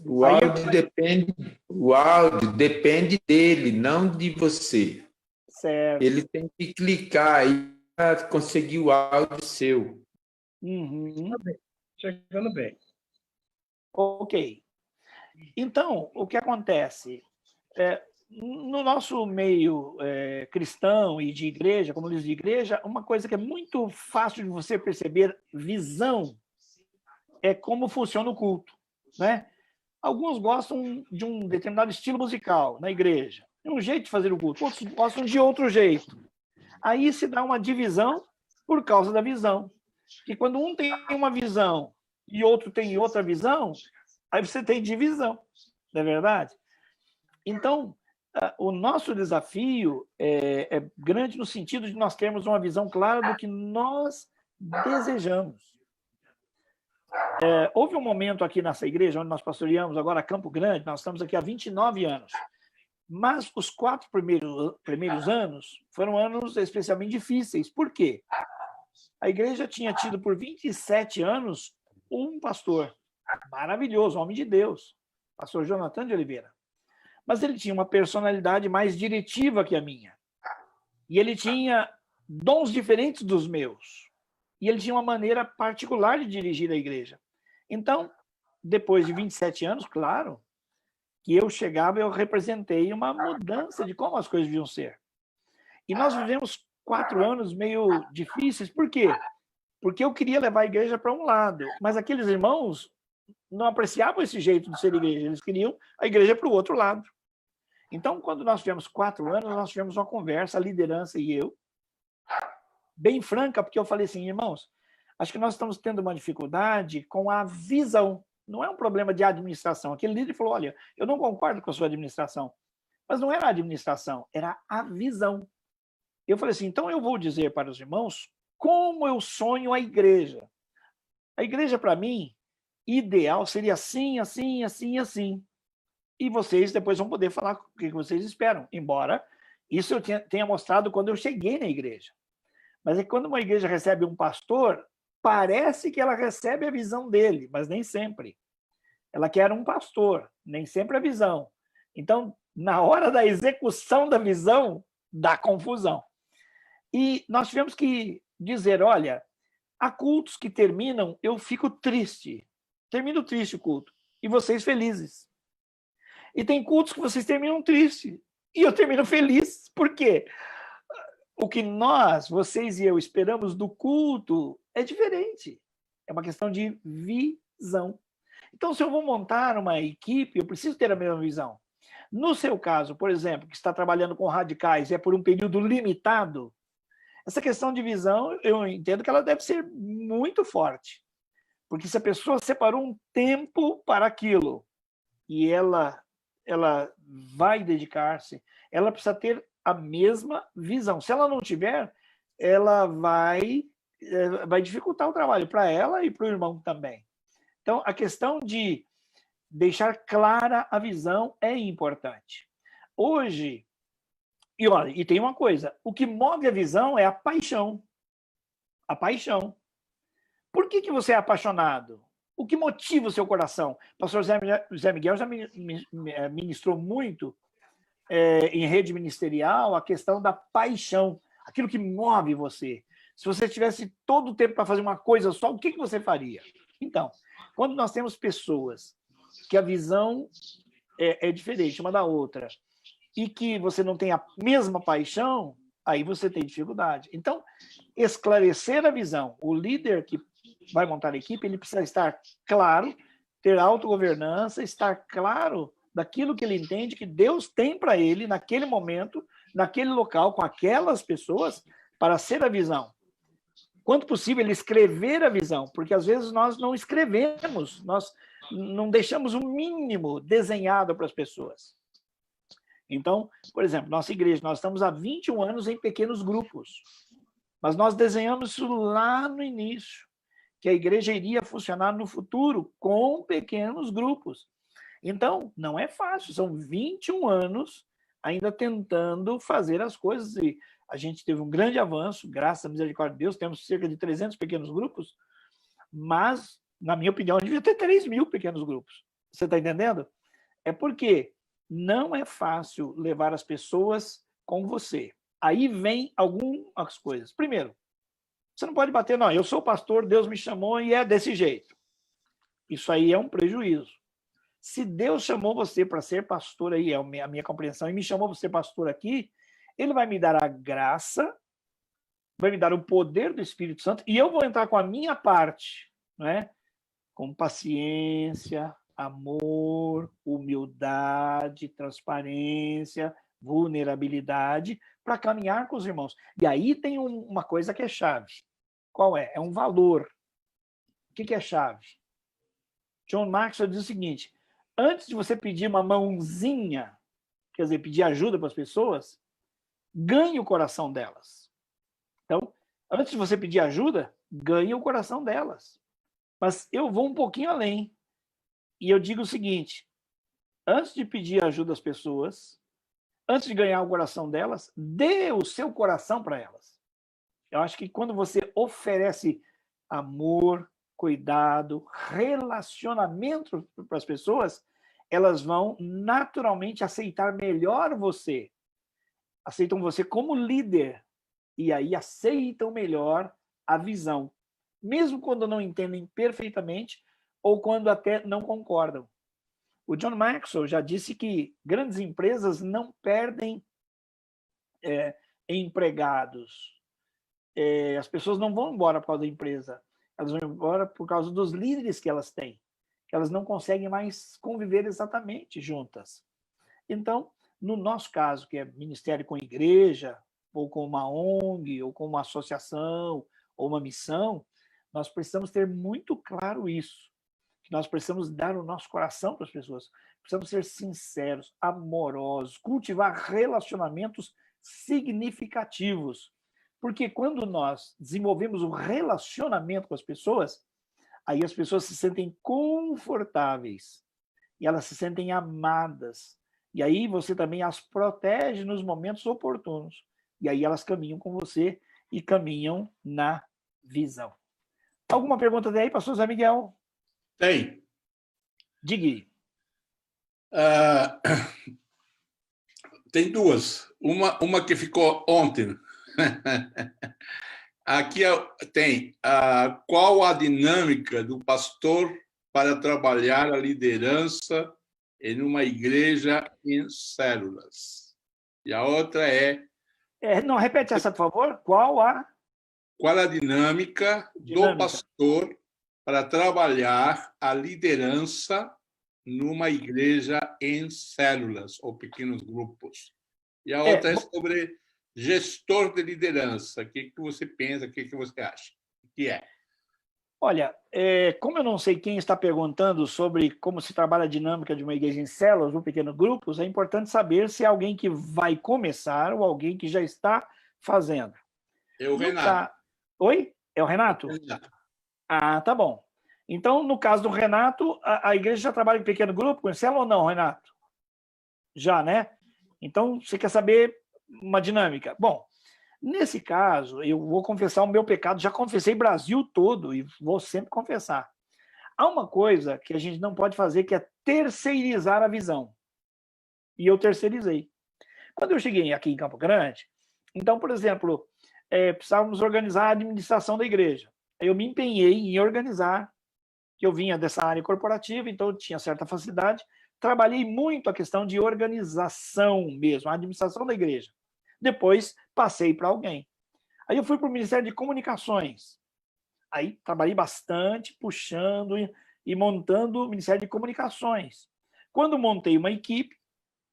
Speaker 5: O áudio depende dele, não de você.
Speaker 2: Certo.
Speaker 5: Ele tem que clicar aí para conseguir o áudio seu.
Speaker 2: Uhum.
Speaker 4: Chegando bem.
Speaker 2: Ok. Então, o que acontece? No nosso meio cristão e de igreja, como líder de igreja, uma coisa que é muito fácil de você perceber, visão, é como funciona o culto, né? Alguns gostam de um determinado estilo musical na igreja, de um jeito de fazer o culto, outros gostam de outro jeito. Aí se dá uma divisão por causa da visão. E quando um tem uma visão e outro tem outra visão, aí você tem divisão, não é verdade? Então, o nosso desafio é grande no sentido de nós termos uma visão clara do que nós desejamos. Houve um momento aqui nessa igreja, onde nós pastoreamos agora Campo Grande, nós estamos aqui há 29 anos, mas os 4 primeiros anos foram anos especialmente difíceis. Por quê? A igreja tinha tido por 27 anos um pastor maravilhoso, homem de Deus, pastor Jonathan de Oliveira. Mas ele tinha uma personalidade mais diretiva que a minha. E ele tinha dons diferentes dos meus. E ele tinha uma maneira particular de dirigir a igreja. Então, depois de 27 anos, claro, que eu chegava, eu representei uma mudança de como as coisas deviam ser. E nós vivemos 4 anos meio difíceis. Por quê? Porque eu queria levar a igreja para um lado, mas aqueles irmãos não apreciavam esse jeito de ser igreja, eles queriam a igreja para o outro lado. Então, quando nós tivemos 4 anos, nós tivemos uma conversa, a liderança e eu, bem franca, porque eu falei assim, irmãos, acho que nós estamos tendo uma dificuldade com a visão. Não é um problema de administração. Aquele líder falou, olha, eu não concordo com a sua administração. Mas não era a administração, era a visão. Eu falei assim, então eu vou dizer para os irmãos como eu sonho a igreja. A igreja, para mim, ideal seria assim, assim, assim, assim. E vocês depois vão poder falar o que vocês esperam. Embora isso eu tenha mostrado quando eu cheguei na igreja. Mas é que quando uma igreja recebe um pastor, parece que ela recebe a visão dele, mas nem sempre. Ela quer um pastor, nem sempre a visão. Então, na hora da execução da visão, dá confusão. E nós tivemos que dizer, olha, há cultos que terminam, eu fico triste. Termino triste o culto. E vocês felizes. E tem cultos que vocês terminam triste. E eu termino feliz. Por quê? O que nós, vocês e eu, esperamos do culto é diferente. É uma questão de visão. Então, se eu vou montar uma equipe, eu preciso ter a mesma visão. No seu caso, por exemplo, que está trabalhando com radicais e é por um período limitado, essa questão de visão, eu entendo que ela deve ser muito forte. Porque se a pessoa separou um tempo para aquilo e ela vai dedicar-se, ela precisa ter a mesma visão. Se ela não tiver, ela vai dificultar o trabalho para ela e para o irmão também. Então, a questão de deixar clara a visão é importante. Hoje, e olha, e tem uma coisa, o que move a visão é a paixão. A paixão. Por que você é apaixonado? O que motiva o seu coração? O pastor Zé Miguel já ministrou muito em rede ministerial a questão da paixão, aquilo que move você. Se você tivesse todo o tempo para fazer uma coisa só, o que você faria? Então, quando nós temos pessoas que a visão é diferente uma da outra e que você não tem a mesma paixão, aí você tem dificuldade. Então, esclarecer a visão. O líder que vai montar a equipe, ele precisa estar claro, ter autogovernança, estar claro daquilo que ele entende que Deus tem para ele naquele momento, naquele local, com aquelas pessoas, para ser a visão. Quanto possível, ele escrever a visão, porque às vezes nós não escrevemos, nós não deixamos o mínimo desenhado para as pessoas. Então, por exemplo, nossa igreja, nós estamos há 21 anos em pequenos grupos, mas nós desenhamos isso lá no início, que a igreja iria funcionar no futuro com pequenos grupos. Então, não é fácil, são 21 anos ainda tentando fazer as coisas, e a gente teve um grande avanço, graças à misericórdia de Deus, temos cerca de 300 pequenos grupos, mas, na minha opinião, devia ter 3.000 pequenos grupos. Você está entendendo? É porque não é fácil levar as pessoas com você. Aí vem algumas coisas. Primeiro, você não pode bater, não, eu sou pastor, Deus me chamou e é desse jeito. Isso aí é um prejuízo. Se Deus chamou você para ser pastor aí, é a minha compreensão, e me chamou para ser pastor aqui, ele vai me dar a graça, vai me dar o poder do Espírito Santo, e eu vou entrar com a minha parte, né? Com paciência, amor, humildade, transparência, vulnerabilidade, para caminhar com os irmãos. E aí tem uma coisa que é chave. Qual é? É um valor. O que é chave? John Maxwell diz o seguinte: antes de você pedir uma mãozinha, quer dizer, pedir ajuda para as pessoas, ganhe o coração delas. Então, antes de você pedir ajuda, ganhe o coração delas. Mas eu vou um pouquinho além. E eu digo o seguinte: antes de pedir ajuda às pessoas, antes de ganhar o coração delas, dê o seu coração para elas. Eu acho que quando você oferece amor, cuidado, relacionamento para as pessoas, elas vão naturalmente aceitar melhor você. aceitam você como líder, e aí aceitam melhor a visão, mesmo quando não entendem perfeitamente ou quando até não concordam. O John Maxwell já disse que grandes empresas não perdem empregados. As pessoas não vão embora por causa da empresa, elas vão embora por causa dos líderes que elas têm, que elas não conseguem mais conviver exatamente juntas. Então, no nosso caso, que é ministério com igreja, ou com uma ONG, ou com uma associação, ou uma missão, nós precisamos ter muito claro isso, que nós precisamos dar o nosso coração para as pessoas, precisamos ser sinceros, amorosos, cultivar relacionamentos significativos, porque quando nós desenvolvemos um relacionamento com as pessoas, aí as pessoas se sentem confortáveis, e elas se sentem amadas, e aí você também as protege nos momentos oportunos. E aí elas caminham com você e caminham na visão. Alguma pergunta daí, pastor Zé Miguel?
Speaker 1: Tem.
Speaker 2: Diga.
Speaker 1: Tem duas. Uma que ficou ontem. Aqui tem qual a dinâmica do pastor para trabalhar a liderança em uma igreja em células. E a outra
Speaker 2: não, repete essa, por favor. Qual a
Speaker 1: dinâmica do pastor para trabalhar a liderança numa igreja em células ou pequenos grupos? E a outra é sobre gestor de liderança. O que você pensa, o que você acha? O que é?
Speaker 2: Olha, como eu não sei quem está perguntando sobre como se trabalha a dinâmica de uma igreja em células ou pequenos grupos, é importante saber se é alguém que vai começar ou alguém que já está fazendo.
Speaker 1: É o Renato.
Speaker 2: Oi? É o Renato? Ah, tá bom. Então, no caso do Renato, a igreja já trabalha em pequeno grupo, em célula ou não, Renato? Já, né? Então, você quer saber uma dinâmica? Bom, nesse caso, eu vou confessar o meu pecado, já confessei Brasil todo e vou sempre confessar. Há uma coisa que a gente não pode fazer, que é terceirizar a visão. E eu terceirizei. Quando eu cheguei aqui em Campo Grande, então, por exemplo, precisávamos organizar a administração da igreja. Eu me empenhei em organizar, que eu vinha dessa área corporativa, então eu tinha certa facilidade. Trabalhei muito a questão de organização mesmo, a administração da igreja. Depois, passei para alguém. Aí eu fui para o Ministério de Comunicações. Aí trabalhei bastante, puxando e montando o Ministério de Comunicações. Quando montei uma equipe,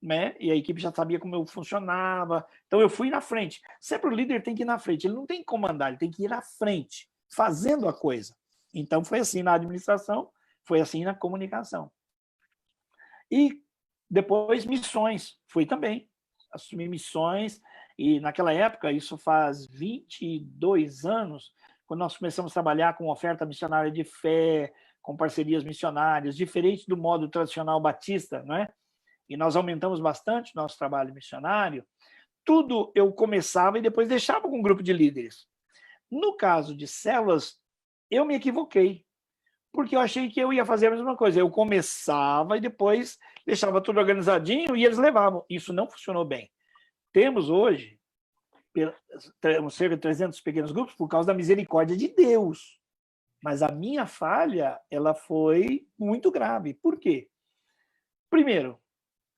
Speaker 2: né, e a equipe já sabia como eu funcionava, então eu fui na frente. Sempre o líder tem que ir na frente, ele não tem que comandar, ele tem que ir na frente, fazendo a coisa. Então foi assim na administração, foi assim na comunicação. E depois missões, fui também. Assumi missões, e naquela época, isso faz 22 anos, quando nós começamos a trabalhar com oferta missionária de fé, com parcerias missionárias, diferente do modo tradicional batista, não é? E nós aumentamos bastante o nosso trabalho missionário. Tudo eu começava e depois deixava com um grupo de líderes. No caso de células, eu me equivoquei, porque eu achei que eu ia fazer a mesma coisa. Eu começava e depois deixava tudo organizadinho e eles levavam. Isso não funcionou bem. Temos hoje cerca de 300 pequenos grupos por causa da misericórdia de Deus. Mas a minha falha, ela foi muito grave. Por quê? Primeiro,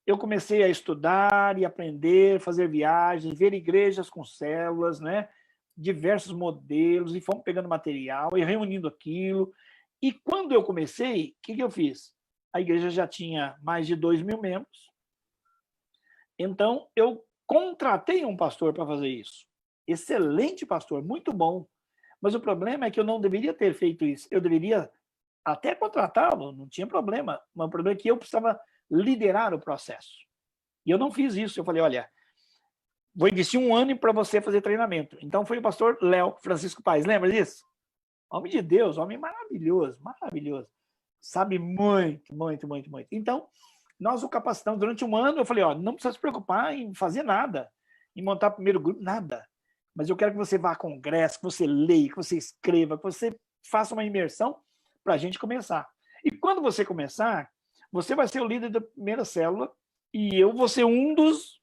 Speaker 2: eu comecei a estudar e aprender, fazer viagens, ver igrejas com células, né? Diversos modelos, e fomos pegando material e reunindo aquilo. E quando eu comecei, o que eu fiz? A igreja já tinha mais de 2.000 membros. Então, eu contratei um pastor para fazer isso. Excelente pastor, muito bom. Mas o problema é que eu não deveria ter feito isso. Eu deveria até contratá-lo, não tinha problema. Mas o problema é que eu precisava liderar o processo. E eu não fiz isso. Eu falei, olha, vou investir 1 ano para você fazer treinamento. Então, foi o pastor Léo Francisco Paes. Lembra disso? Homem de Deus, homem maravilhoso, maravilhoso. Sabe muito, muito, muito, muito. Então, nós o capacitamos durante 1 ano. Eu falei, ó, não precisa se preocupar em fazer nada, em montar o primeiro grupo, nada. Mas eu quero que você vá a congresso, que você leia, que você escreva, que você faça uma imersão para a gente começar. E quando você começar, você vai ser o líder da primeira célula e eu vou ser um dos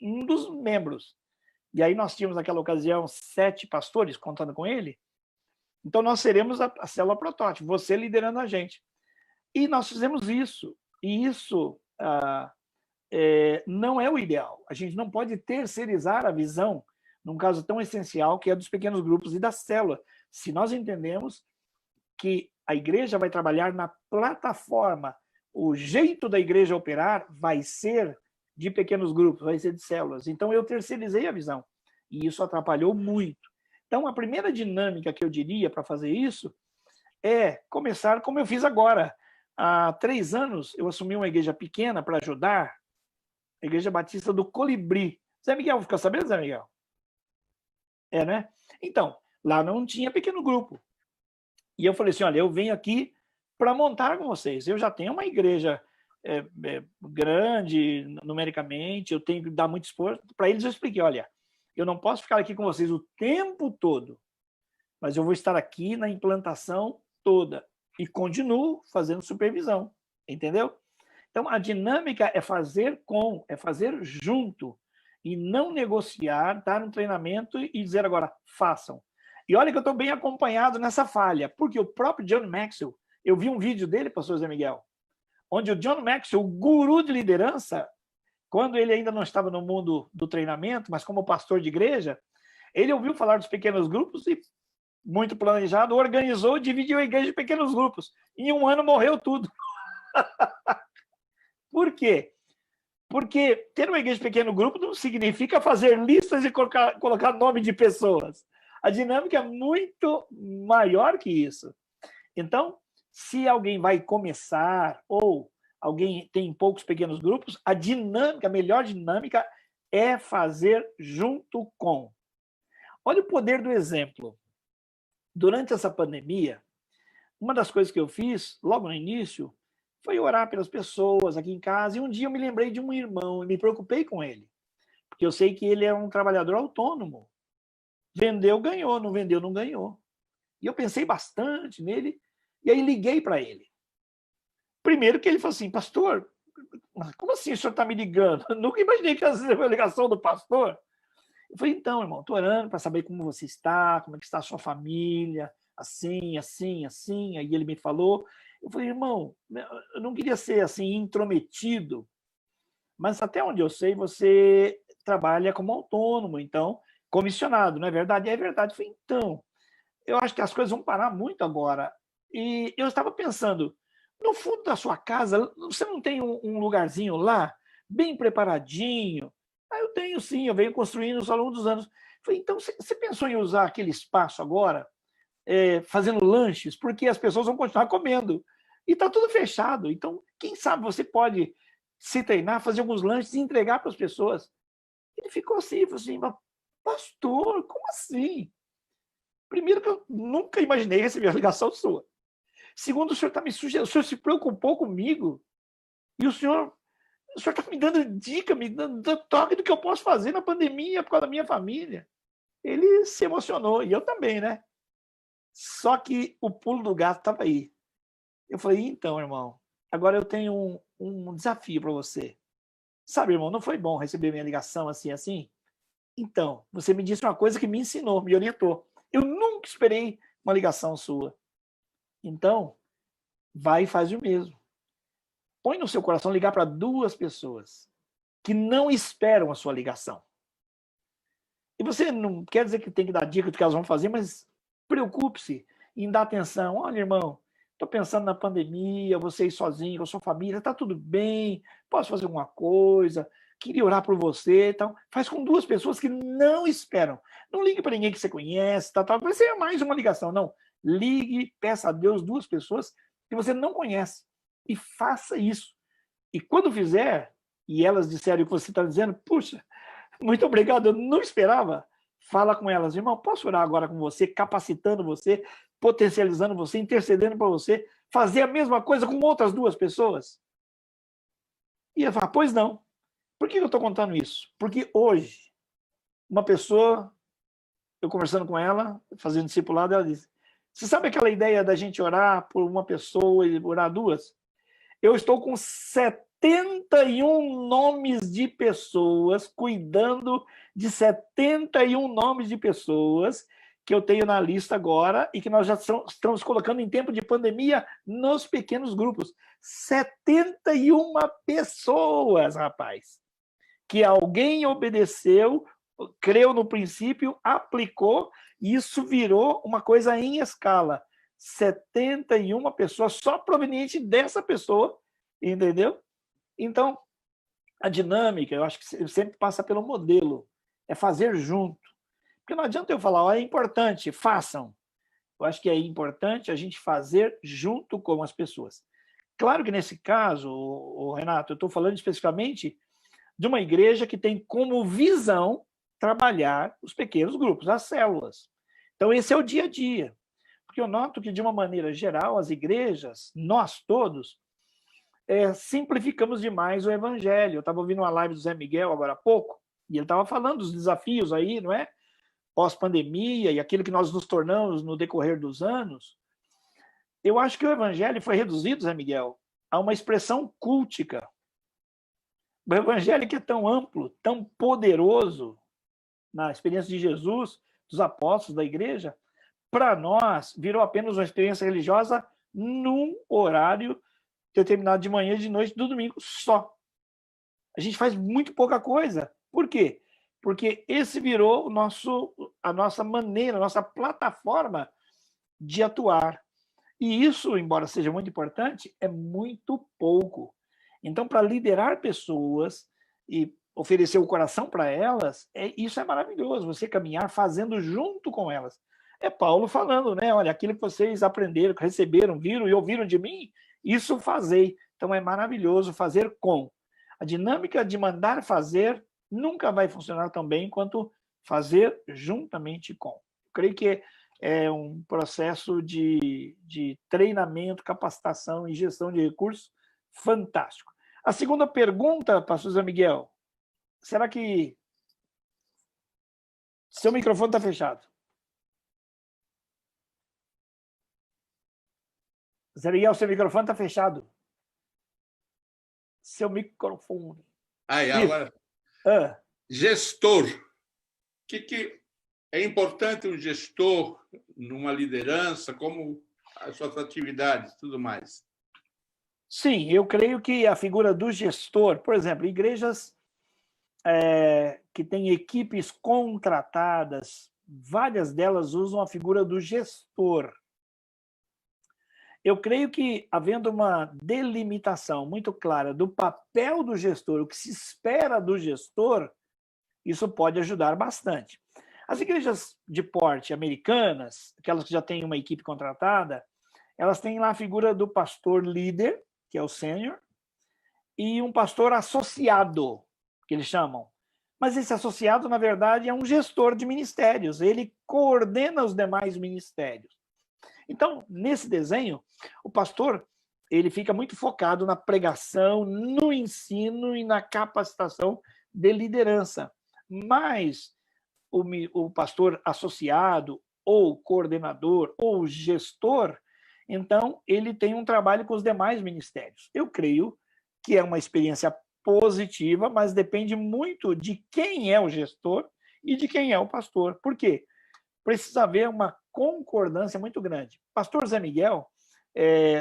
Speaker 2: um dos membros. E aí nós tínhamos, naquela ocasião, 7 pastores, contando com ele. Então, nós seremos a célula protótipo, você liderando a gente. E nós fizemos isso. E isso não é o ideal. A gente não pode terceirizar a visão num caso tão essencial que é dos pequenos grupos e da célula. Se nós entendemos que a igreja vai trabalhar na plataforma, o jeito da igreja operar vai ser de pequenos grupos, vai ser de células. Então, eu terceirizei a visão. E isso atrapalhou muito. Então, a primeira dinâmica que eu diria para fazer isso é começar como eu fiz agora. Há 3 anos, eu assumi uma igreja pequena para ajudar, a Igreja Batista do Colibri. Zé Miguel, ficou sabendo, Zé Miguel? Né? Então, lá não tinha pequeno grupo. E eu falei assim, olha, eu venho aqui para montar com vocês. Eu já tenho uma igreja grande, numericamente, eu tenho que dar muito esforço. Para eles eu expliquei, olha, eu não posso ficar aqui com vocês o tempo todo, mas eu vou estar aqui na implantação toda e continuo fazendo supervisão, entendeu? Então, a dinâmica é fazer é fazer junto e não negociar, dar um treinamento e dizer agora, façam. E olha que eu estou bem acompanhado nessa falha, porque o próprio John Maxwell, eu vi um vídeo dele, pastor Zé Miguel, onde o John Maxwell, o guru de liderança, quando ele ainda não estava no mundo do treinamento, mas como pastor de igreja, ele ouviu falar dos pequenos grupos e, muito planejado, organizou e dividiu a igreja em pequenos grupos. Em 1 ano morreu tudo. Por quê? Porque ter uma igreja de pequeno grupo não significa fazer listas e colocar nome de pessoas. A dinâmica é muito maior que isso. Então, se alguém vai começar ou alguém tem poucos pequenos grupos, a melhor dinâmica é fazer junto com. Olha o poder do exemplo. Durante essa pandemia, uma das coisas que eu fiz, logo no início, foi orar pelas pessoas aqui em casa, e um dia eu me lembrei de um irmão e me preocupei com ele, porque eu sei que ele é um trabalhador autônomo. Vendeu, ganhou, não vendeu, não ganhou. E eu pensei bastante nele, e aí liguei para ele. Primeiro que ele falou assim, pastor, como assim o senhor está me ligando? Eu nunca imaginei que ia ser uma ligação do pastor. Eu falei, então, irmão, estou orando para saber como você está, como é que está a sua família, assim, assim, assim. Aí ele me falou. Eu falei, irmão, eu não queria ser assim intrometido, mas até onde eu sei, você trabalha como autônomo, então, comissionado, não é verdade? É verdade. Eu falei, então, eu acho que as coisas vão parar muito agora. E eu estava pensando, no fundo da sua casa, você não tem um lugarzinho lá, bem preparadinho? Ah, eu tenho sim, eu venho construindo ao longo dos anos. Eu falei, então, você pensou em usar aquele espaço agora, fazendo lanches? Porque as pessoas vão continuar comendo. E está tudo fechado. Então, quem sabe você pode se treinar, fazer alguns lanches e entregar para as pessoas. Ele ficou assim, falou assim, mas, pastor, como assim? Primeiro que eu nunca imaginei receber a ligação sua. Segundo, o senhor está me sugerindo, o senhor se preocupou comigo e o senhor está me dando dica, me dando toque do que eu posso fazer na pandemia por causa da minha família. Ele se emocionou, e eu também, né? Só que o pulo do gato estava aí. Eu falei, então, irmão, agora eu tenho um desafio para você. Sabe, irmão, não foi bom receber minha ligação assim, assim? Então, você me disse uma coisa que me ensinou, me orientou. Eu nunca esperei uma ligação sua. Então, vai e faz o mesmo. Põe no seu coração ligar para 2 pessoas que não esperam a sua ligação. E você não quer dizer que tem que dar dica do que elas vão fazer, mas preocupe-se em dar atenção. Olha, irmão, estou pensando na pandemia, você ir sozinho, com a sua família, está tudo bem, posso fazer alguma coisa, queria orar por você. Então, faz com 2 pessoas que não esperam. Não ligue para ninguém que você conhece, vai ser mais uma ligação, não. Ligue, peça a Deus 2 pessoas que você não conhece e faça isso. E quando fizer, e elas disserem o que você está dizendo, puxa, muito obrigado, eu não esperava. Fala com elas, irmão, posso orar agora com você, capacitando você, potencializando você, intercedendo para você, fazer a mesma coisa com outras 2 pessoas? E eu falo, pois não. Por que eu estou contando isso? Porque hoje, uma pessoa, eu conversando com ela, fazendo discipulado, ela disse, você sabe aquela ideia da gente orar por uma pessoa e orar 2? Eu estou com 70 71 nomes de pessoas, cuidando de 71 nomes de pessoas que eu tenho na lista agora e que nós já estamos colocando em tempo de pandemia nos pequenos grupos. 71 pessoas, rapaz, que alguém obedeceu, creu no princípio, aplicou, e isso virou uma coisa em escala. 71 pessoas, só proveniente dessa pessoa, entendeu? Então, a dinâmica, eu acho que sempre passa pelo modelo, é fazer junto. Porque não adianta eu falar, ó, é importante, façam. Eu acho que é importante a gente fazer junto com as pessoas. Claro que nesse caso, Renato, eu estou falando especificamente de uma igreja que tem como visão trabalhar os pequenos grupos, as células. Então, esse é o dia a dia. Porque eu noto que, de uma maneira geral, as igrejas, nós todos, simplificamos demais o evangelho. Eu estava ouvindo uma live do Zé Miguel agora há pouco, e ele estava falando dos desafios aí, não é? Pós-pandemia e aquilo que nós nos tornamos no decorrer dos anos. Eu acho que o evangelho foi reduzido, Zé Miguel, a uma expressão cultica. O evangelho que é tão amplo, tão poderoso na experiência de Jesus, dos apóstolos, da igreja, para nós virou apenas uma experiência religiosa num horário determinado de manhã, de noite, do domingo só. A gente faz muito pouca coisa. Por quê? Porque esse virou a nossa maneira, a nossa plataforma de atuar. E isso, embora seja muito importante, é muito pouco. Então, para liderar pessoas e oferecer o coração para elas, isso é maravilhoso, você caminhar fazendo junto com elas. É Paulo falando, né? Olha, aquilo que vocês aprenderam, receberam, viram e ouviram de mim, isso fazei. Então, é maravilhoso fazer com. A dinâmica de mandar fazer nunca vai funcionar tão bem quanto fazer juntamente com. Eu creio que é um processo de treinamento, capacitação e gestão de recursos fantástico. A segunda pergunta, pastor Zé Miguel, será que seu microfone está fechado? Zé Miguel, seu microfone está fechado. Seu microfone.
Speaker 1: Aí, agora, gestor. O que é importante um gestor numa liderança, como as suas atividades e tudo mais?
Speaker 2: Sim, eu creio que a figura do gestor, por exemplo, igrejas que têm equipes contratadas, várias delas usam a figura do gestor. Eu creio que, havendo uma delimitação muito clara do papel do gestor, o que se espera do gestor, isso pode ajudar bastante. As igrejas de porte americanas, aquelas que já têm uma equipe contratada, elas têm lá a figura do pastor líder, que é o sênior, e um pastor associado, que eles chamam. Mas esse associado, na verdade, é um gestor de ministérios, ele coordena os demais ministérios. Então, nesse desenho, o pastor ele fica muito focado na pregação, no ensino e na capacitação de liderança. Mas o pastor associado, ou coordenador, ou gestor, então, ele tem um trabalho com os demais ministérios. Eu creio que é uma experiência positiva, mas depende muito de quem é o gestor e de quem é o pastor. Por quê? Precisa haver uma concordância muito grande. Pastor Zé Miguel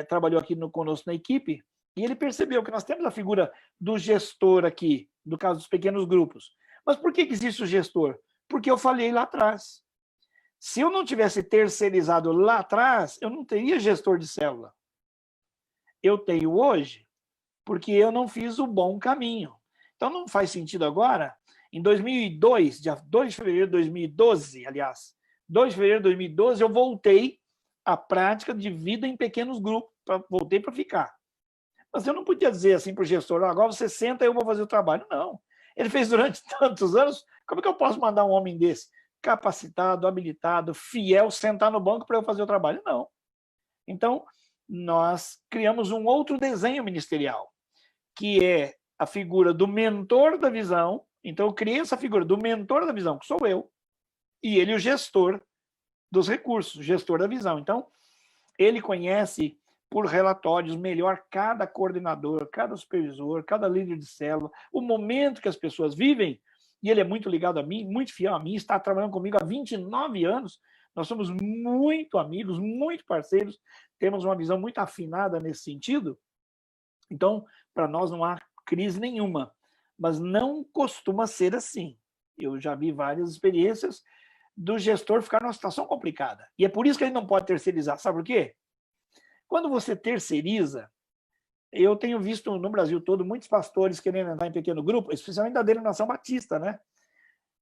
Speaker 2: trabalhou aqui conosco na equipe e ele percebeu que nós temos a figura do gestor aqui, no caso dos pequenos grupos. Mas por que existe o gestor? Porque eu falei lá atrás. Se eu não tivesse terceirizado lá atrás, eu não teria gestor de célula. Eu tenho hoje porque eu não fiz o bom caminho. Então não faz sentido agora, em 2002, dia 2 de fevereiro de 2012, aliás, 2 de fevereiro de 2012, eu voltei à prática de vida em pequenos grupos, voltei para ficar. Mas eu não podia dizer assim para o gestor, agora você senta e eu vou fazer o trabalho. Não. Ele fez durante tantos anos, como é que eu posso mandar um homem desse? Capacitado, habilitado, fiel, sentar no banco para eu fazer o trabalho? Não. Então, nós criamos um outro desenho ministerial, que é a figura do mentor da visão. Então, eu criei essa figura do mentor da visão, que sou eu, e ele o gestor dos recursos, gestor da visão. Então, ele conhece por relatórios, melhor cada coordenador, cada supervisor, cada líder de célula, o momento que as pessoas vivem, e ele é muito ligado a mim, muito fiel a mim, está trabalhando comigo há 29 anos, nós somos muito amigos, muito parceiros, temos uma visão muito afinada nesse sentido, então, para nós não há crise nenhuma, mas não costuma ser assim. Eu já vi várias experiências do gestor ficar numa situação complicada, e é por isso que ele não pode terceirizar, sabe por quê? Quando você terceiriza, eu tenho visto no Brasil todo muitos pastores querendo entrar em pequeno grupo, especialmente da denominação batista, né?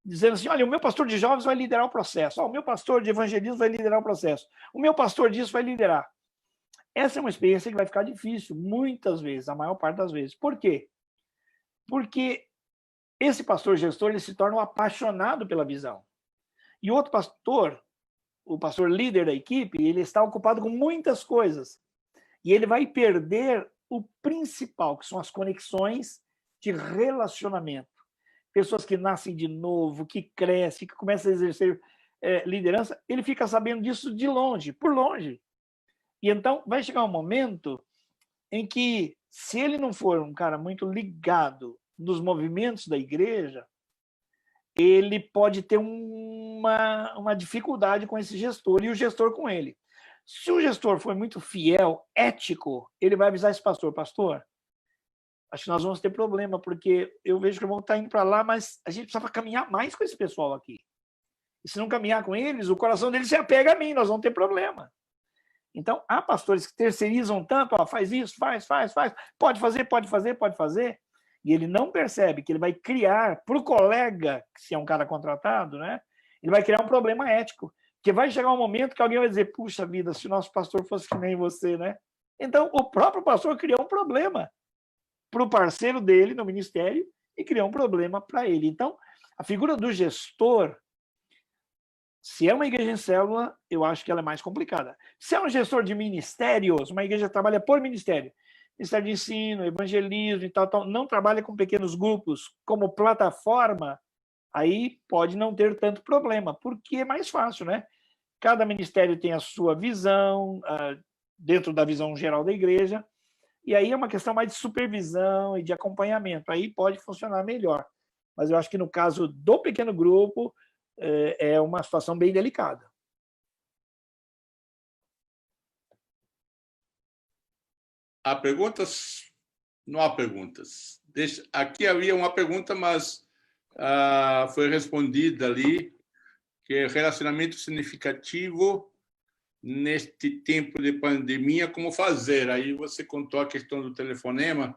Speaker 2: Dizendo assim, olha, o meu pastor de jovens vai liderar o processo, o meu pastor de evangelismo vai liderar o processo, o meu pastor disso vai liderar. Essa é uma experiência que vai ficar difícil, muitas vezes, a maior parte das vezes. Por quê? Porque esse pastor gestor ele se torna um apaixonado pela visão. E outro pastor, o pastor líder da equipe, ele está ocupado com muitas coisas. E ele vai perder o principal, que são as conexões de relacionamento. Pessoas que nascem de novo, que crescem, que começam a exercer liderança, ele fica sabendo disso de longe, por longe. E então vai chegar um momento em que, se ele não for um cara muito ligado nos movimentos da igreja, ele pode ter uma dificuldade com esse gestor e o gestor com ele. Se o gestor for muito fiel, ético, ele vai avisar esse pastor, pastor, acho que nós vamos ter problema, porque eu vejo que o irmão está indo para lá, mas a gente precisa caminhar mais com esse pessoal aqui. E se não caminhar com eles, o coração deles se apega a mim, nós vamos ter problema. Então, há pastores que terceirizam tanto, ó, faz isso, faz, pode fazer, e ele não percebe que ele vai criar para o colega, se é um cara contratado, né, ele vai criar um problema ético, porque vai chegar um momento que alguém vai dizer, puxa vida, se o nosso pastor fosse que nem você, né? Então, o próprio pastor criou um problema para o parceiro dele no ministério e criou um problema para ele. Então, a figura do gestor, se é uma igreja em célula, eu acho que ela é mais complicada. Se é um gestor de ministérios, uma igreja trabalha por ministério, ministério de ensino, evangelismo e tal, não trabalha com pequenos grupos como plataforma, aí pode não ter tanto problema, porque é mais fácil, né? Cada ministério tem a sua visão, dentro da visão geral da igreja, e aí é uma questão mais de supervisão e de acompanhamento, aí pode funcionar melhor. Mas eu acho que no caso do pequeno grupo, é uma situação bem delicada.
Speaker 1: Há perguntas? Não há perguntas. Aqui havia uma pergunta, mas foi respondida ali, que é relacionamento significativo neste tempo de pandemia, como fazer? Aí você contou a questão do telefonema,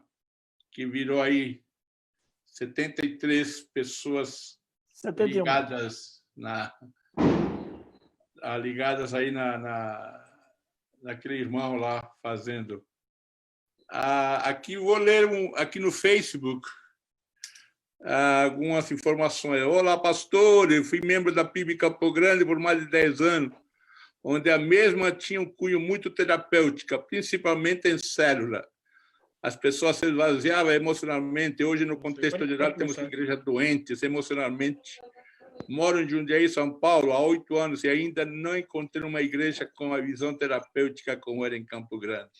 Speaker 1: que virou aí 73 pessoas
Speaker 2: 71.
Speaker 1: ligadas aí naquele irmão lá fazendo. Aqui vou ler aqui no Facebook algumas informações. Olá, pastor, eu fui membro da PIB Campo Grande por mais de 10 anos, onde a mesma tinha um cunho muito terapêutica, principalmente em célula. As pessoas se esvaziavam emocionalmente. Hoje, no contexto geral, temos igrejas doentes emocionalmente. Moro em Jundiaí, São Paulo, há 8 anos e ainda não encontrei uma igreja com a visão terapêutica como era em Campo Grande.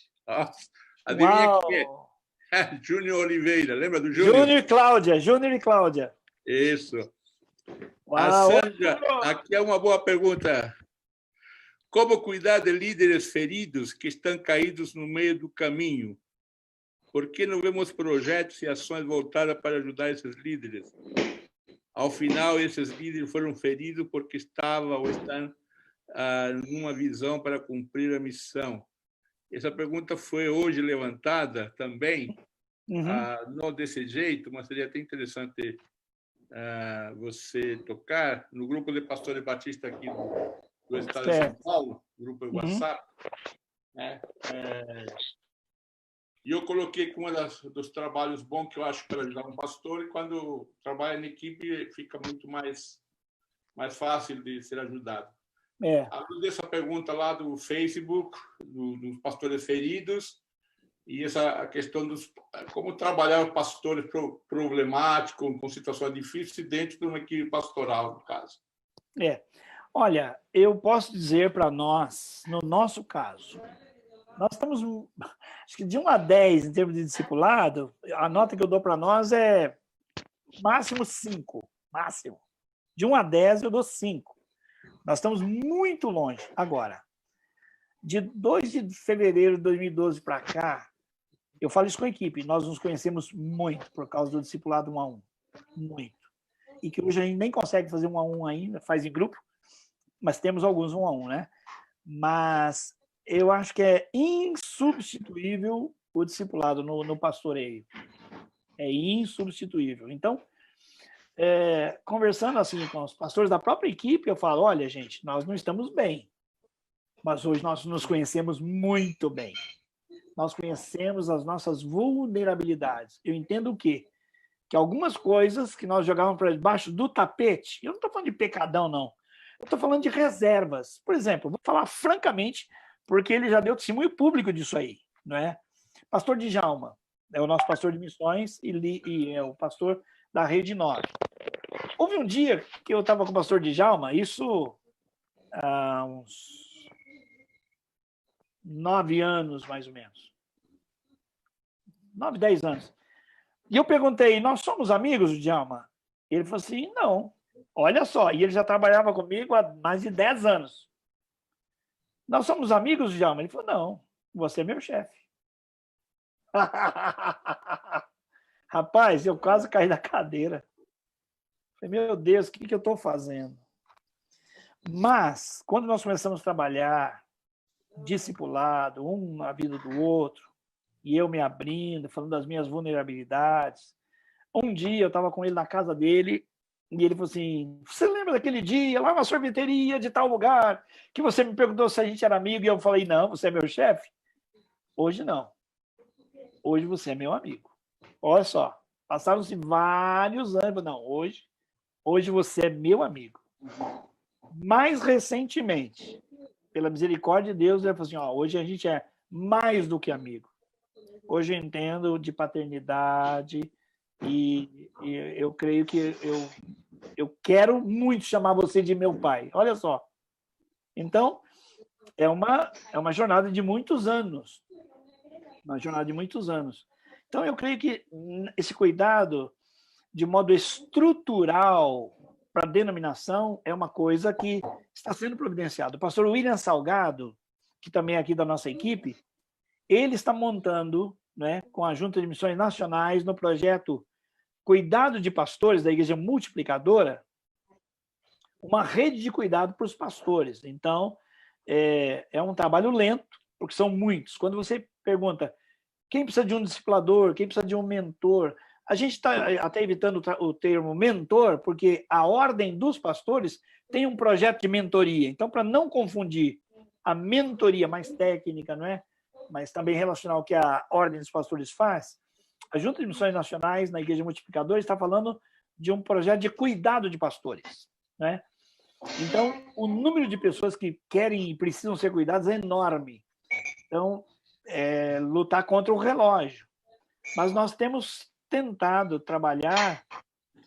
Speaker 1: Adivinha quem é? Júnior Oliveira. Lembra do Júnior?
Speaker 2: Júnior e Cláudia.
Speaker 1: Isso.
Speaker 2: Uau.
Speaker 1: A Sandra, aqui é uma boa pergunta. Como cuidar de líderes feridos que estão caídos no meio do caminho? Por que não vemos projetos e ações voltadas para ajudar esses líderes? Ao final, esses líderes foram feridos porque estavam ou estão numa visão para cumprir a missão. Essa pergunta foi hoje levantada também, não desse jeito, mas seria até interessante você tocar no grupo de pastores batistas aqui do estado de São Paulo, grupo do WhatsApp, né? E eu coloquei que um dos trabalhos bons que eu acho para ajudar um pastor, e quando trabalha em equipe, fica muito mais fácil de ser ajudado. Além dessa pergunta lá do Facebook, dos pastores feridos, e a questão dos como trabalhar pastores problemáticos, com situações difíceis, dentro de uma equipe pastoral, no caso.
Speaker 2: Olha, eu posso dizer para nós, no nosso caso, Nós estamos, acho que de 1 a 10 em termos de discipulado, a nota que eu dou para nós é máximo 5, máximo. De 1 a 10 eu dou 5. Nós estamos muito longe. Agora, de 2 de fevereiro de 2012 para cá, eu falo isso com a equipe, nós nos conhecemos muito por causa do discipulado 1 a 1. Muito. E que hoje a gente nem consegue fazer 1 a 1 ainda, faz em grupo, mas temos alguns 1 a 1, né? Mas eu acho que é insubstituível o discipulado no pastoreio. É insubstituível. Então, conversando assim com os pastores da própria equipe, eu falo, olha, gente, nós não estamos bem, mas hoje nós nos conhecemos muito bem. Nós conhecemos as nossas vulnerabilidades. Eu entendo o quê? Que algumas coisas que nós jogávamos para debaixo do tapete, eu não estou falando de pecadão, não. Eu estou falando de reservas. Por exemplo, vou falar francamente, porque ele já deu testemunho público disso aí, não é? Pastor Djalma é o nosso pastor de missões e é o pastor da Rede 9. Houve um dia que eu estava com o pastor Djalma, isso há uns 9 anos, mais ou menos. 9, 10 anos. E eu perguntei, nós somos amigos, Djalma? Ele falou assim, não. Olha só, e ele já trabalhava comigo há mais de 10 anos. Nós somos amigos, Djalma? Ele falou, não, você é meu chefe. Rapaz, eu quase caí da cadeira. Falei, meu Deus, o que eu estou fazendo? Mas, quando nós começamos a trabalhar, discipulado, um na vida do outro, e eu me abrindo, falando das minhas vulnerabilidades, um dia eu estava com ele na casa dele, e ele falou assim, você lembra daquele dia, lá na sorveteria de tal lugar, que você me perguntou se a gente era amigo, e eu falei, não, você é meu chefe? Hoje não. Hoje você é meu amigo. Olha só, passaram-se vários anos, não, hoje você é meu amigo. Mais recentemente, pela misericórdia de Deus, ele falou assim, hoje a gente é mais do que amigo. Hoje eu entendo de paternidade e eu creio que eu quero muito chamar você de meu pai. Olha só. Então, é uma jornada de muitos anos. Uma jornada de muitos anos. Então, eu creio que esse cuidado, de modo estrutural, para a denominação, é uma coisa que está sendo providenciado. O pastor William Salgado, que também é aqui da nossa equipe, ele está montando, né, com a Junta de Missões Nacionais, no projeto Cuidado de Pastores, da Igreja Multiplicadora, uma rede de cuidado para os pastores. Então, é um trabalho lento, porque são muitos. Quando você pergunta quem precisa de um discipulador, quem precisa de um mentor, a gente está até evitando o termo mentor, porque a ordem dos pastores tem um projeto de mentoria. Então, para não confundir a mentoria mais técnica, não é? Mas também relacionar ao que a ordem dos pastores faz, a Junta de Missões Nacionais, na Igreja Multiplicadora, está falando de um projeto de cuidado de pastores, né? Então, o número de pessoas que querem e precisam ser cuidadas é enorme. Então, lutar contra o relógio. Mas nós temos tentado trabalhar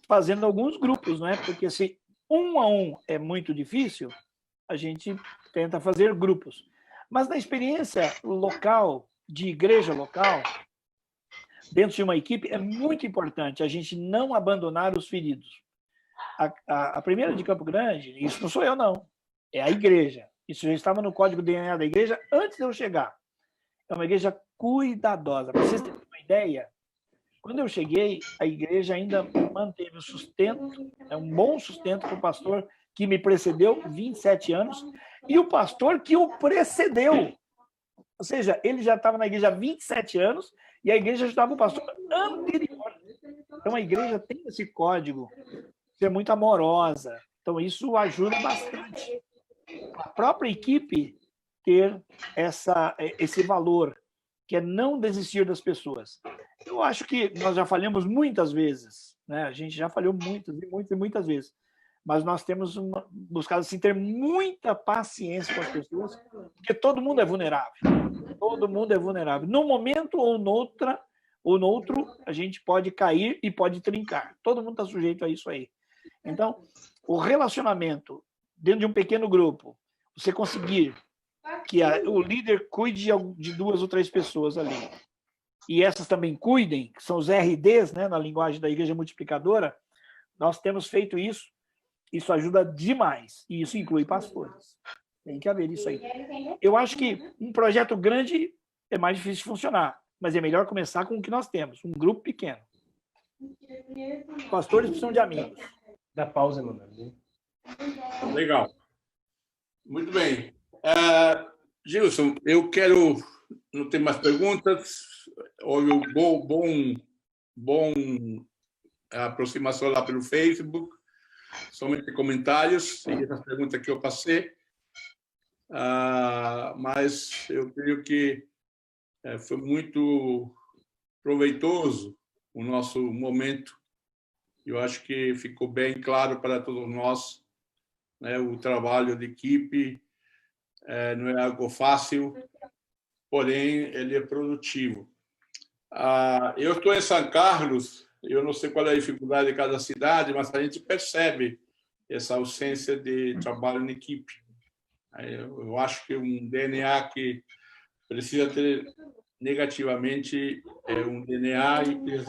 Speaker 2: fazendo alguns grupos, não é? Porque se 1 a 1 é muito difícil, a gente tenta fazer grupos. Mas na experiência local, de igreja local, dentro de uma equipe, é muito importante a gente não abandonar os feridos. A primeira de Campo Grande, isso não sou eu, não. É a igreja. Isso já estava no código DNA da igreja antes de eu chegar. É uma igreja cuidadosa. Para vocês terem uma ideia, quando eu cheguei, a igreja ainda manteve o sustento, um bom sustento para o pastor que me precedeu, 27 anos, e o pastor que o precedeu. Ou seja, ele já estava na igreja há 27 anos e a igreja ajudava o pastor anterior. Então, a igreja tem esse código, ser muito amorosa. Então, isso ajuda bastante. A própria equipe ter esse valor, que é não desistir das pessoas. Eu acho que nós já falhamos muitas vezes, né? A gente já falhou muitas vezes. Mas nós temos buscado assim, ter muita paciência com as pessoas, porque todo mundo é vulnerável. Todo mundo é vulnerável. Num momento ou noutro, a gente pode cair e pode trincar. Todo mundo está sujeito a isso aí. Então, o relacionamento dentro de um pequeno grupo, você conseguir que o líder cuide de 2 ou 3 pessoas ali. E essas também cuidem, que são os RDs, né, na linguagem da Igreja Multiplicadora. Nós temos feito isso. Isso ajuda demais. E isso inclui pastores. Tem que haver isso aí. Eu acho que um projeto grande é mais difícil de funcionar, mas é melhor começar com o que nós temos, um grupo pequeno. Pastores precisam de amigos.
Speaker 4: Dá pausa, mano.
Speaker 1: Legal. Muito bem. Gilson, eu quero... Não tem mais perguntas? Houve um bom aproximação lá pelo Facebook. Somente comentários, e essa pergunta que eu passei. Mas eu creio que foi muito proveitoso o nosso momento. Eu acho que ficou bem claro para todos nós, né, o trabalho de equipe não é algo fácil, porém ele é produtivo. Eu estou em São Carlos, eu não sei qual é a dificuldade de cada cidade, mas a gente percebe essa ausência de trabalho em equipe. Eu acho que um DNA que precisa ter negativamente um DNA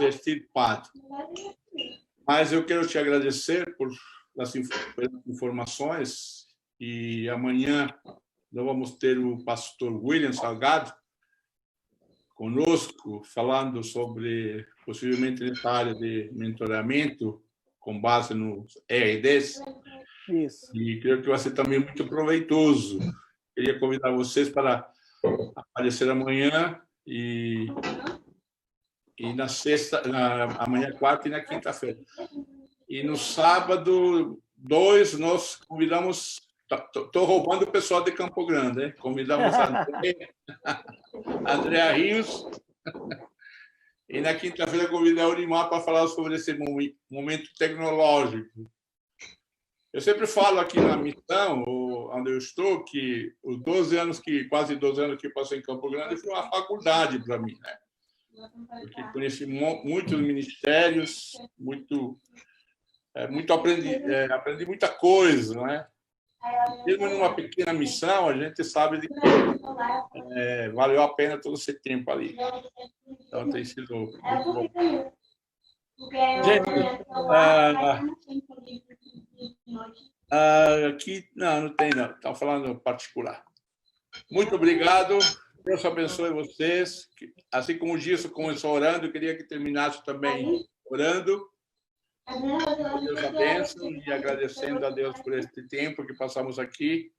Speaker 1: extirpado. Mas eu quero te agradecer pelas informações, e amanhã nós vamos ter o pastor William Salgado conosco, falando sobre, possivelmente, nessa área de mentoramento com base nos RDs.
Speaker 2: Isso.
Speaker 1: E creio que vai ser também muito proveitoso. Queria convidar vocês para aparecer amanhã e na sexta, amanhã, quarta, e na quinta-feira. E no sábado, 2, nós convidamos... Estou roubando o pessoal de Campo Grande, né? Convidamos a Andréa Rios. E na quinta-feira convidei a Urimar para falar sobre esse momento tecnológico. Eu sempre falo aqui na missão, onde eu estou, que os quase 12 anos que eu passei em Campo Grande foi uma faculdade para mim, né? Porque conheci muitos ministérios, aprendi muita coisa, não é? Mesmo numa pequena missão, a gente sabe de que valeu a pena todo esse tempo ali. Então, tem sido muito bom. Gente, aqui não tem, não. Estão falando particular. Muito obrigado. Deus abençoe vocês. Assim como o Gilson começou orando, eu queria que terminasse também orando. Deus abençoe, e agradecendo a Deus por este tempo que passamos aqui.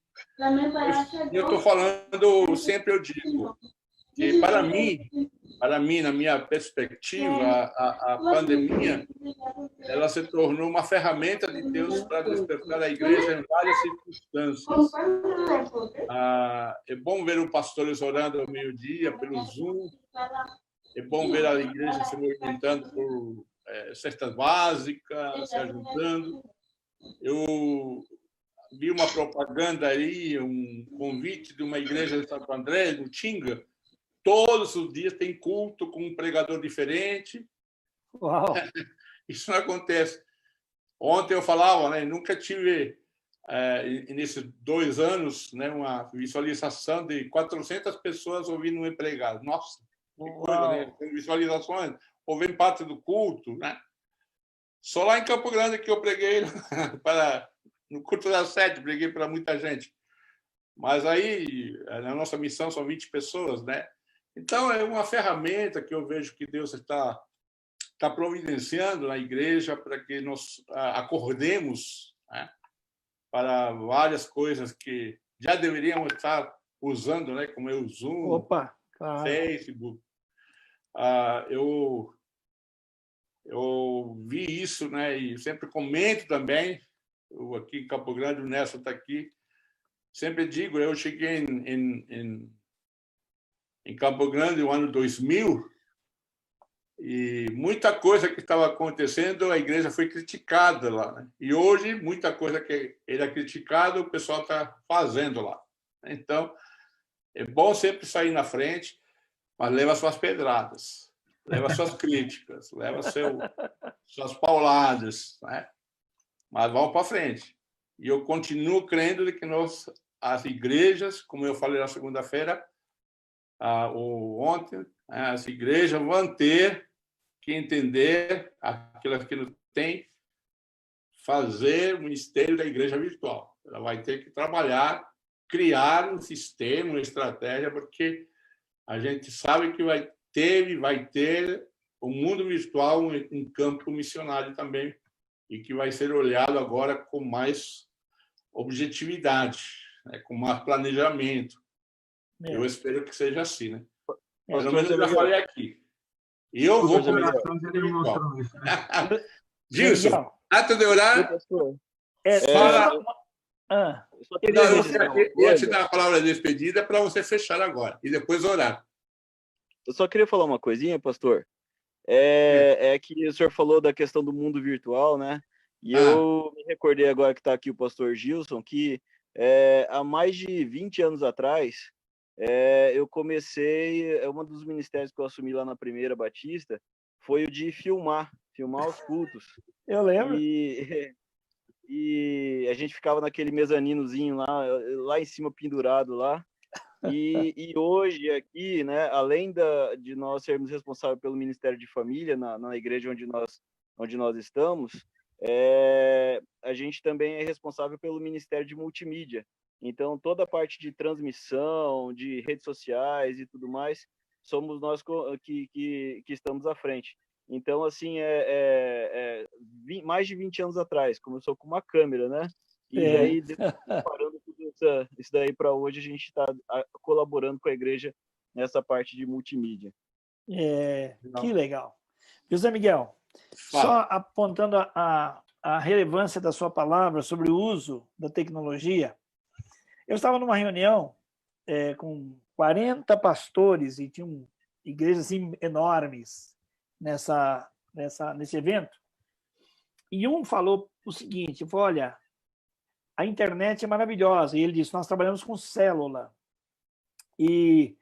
Speaker 1: Eu estou falando, sempre eu digo, que para mim, na minha perspectiva, a pandemia, ela se tornou uma ferramenta de Deus para despertar a igreja em várias circunstâncias. É bom ver os pastores orando ao meio-dia pelo Zoom. É bom ver a igreja se movimentando por cestas básicas, se ajuntando. Eu vi uma propaganda aí, um convite de uma igreja de Santo André, no Tinga. Todos os dias tem culto com um pregador diferente.
Speaker 2: Uau.
Speaker 1: Isso não acontece. Ontem eu falava, né, nunca tive, nesses 2 anos, né, uma visualização de 400 pessoas ouvindo um empregado. Nossa, que coisa, né? Visualizações, ouvindo parte do culto, né? Só lá em Campo Grande que eu preguei no culto das 7, preguei para muita gente. Mas aí, na nossa missão, são 20 pessoas, né? Então, é uma ferramenta que eu vejo que Deus está providenciando na igreja para que nós acordemos, né, para várias coisas que já deveríamos estar usando, né, como o Zoom,
Speaker 2: Opa, claro.
Speaker 1: Facebook. Eu vi isso, né, e sempre comento também. Eu aqui em Campo Grande, o Nelson está aqui. Sempre digo, eu cheguei em Campo Grande no ano 2000, e muita coisa que estava acontecendo, a igreja foi criticada lá, né? E hoje, muita coisa que era criticada, o pessoal está fazendo lá. Então, é bom sempre sair na frente, mas leva suas pedradas, leva suas críticas, leva suas pauladas, né? Mas vamos para frente. E eu continuo crendo de que nós as igrejas, como eu falei na segunda-feira, ou ontem, as igrejas vão ter que entender aquilo que não tem, fazer o ministério da igreja virtual. Ela vai ter que trabalhar, criar um sistema, uma estratégia, porque a gente sabe que vai ter o mundo virtual um campo missionário também, e que vai ser olhado agora com mais objetividade, né, com mais planejamento. Eu espero que seja assim, né? Pelo menos eu já falei aqui. E eu vou começar a virtual. Gilson, antes de orar, fala. Eu ia te dar a palavra de despedida para você fechar agora e depois orar.
Speaker 6: Eu só queria falar uma coisinha, pastor. É que o senhor falou da questão do mundo virtual, né? E eu me recordei agora que está aqui o pastor Gilson, que há mais de 20 anos atrás, eu comecei, um dos ministérios que eu assumi lá na Primeira Batista foi o de filmar os cultos.
Speaker 2: Eu lembro.
Speaker 6: E a gente ficava naquele mezaninozinho lá em cima pendurado lá. E hoje aqui, né, além de nós sermos responsáveis pelo Ministério de Família na igreja onde nós estamos, a gente também é responsável pelo Ministério de Multimídia. Então, toda a parte de transmissão, de redes sociais e tudo mais, somos nós que estamos à frente. Então, assim, mais de 20 anos atrás, começou com uma câmera, né? E aí, parando tudo isso daí para hoje, a gente está colaborando com a igreja nessa parte de multimídia.
Speaker 2: Que legal. José Miguel, só apontando a relevância da sua palavra sobre o uso da tecnologia, eu estava numa reunião com 40 pastores e tinham igrejas assim, enormes nesse evento, e um falou o seguinte, falou, olha, a internet é maravilhosa, e ele disse, nós trabalhamos com célula, e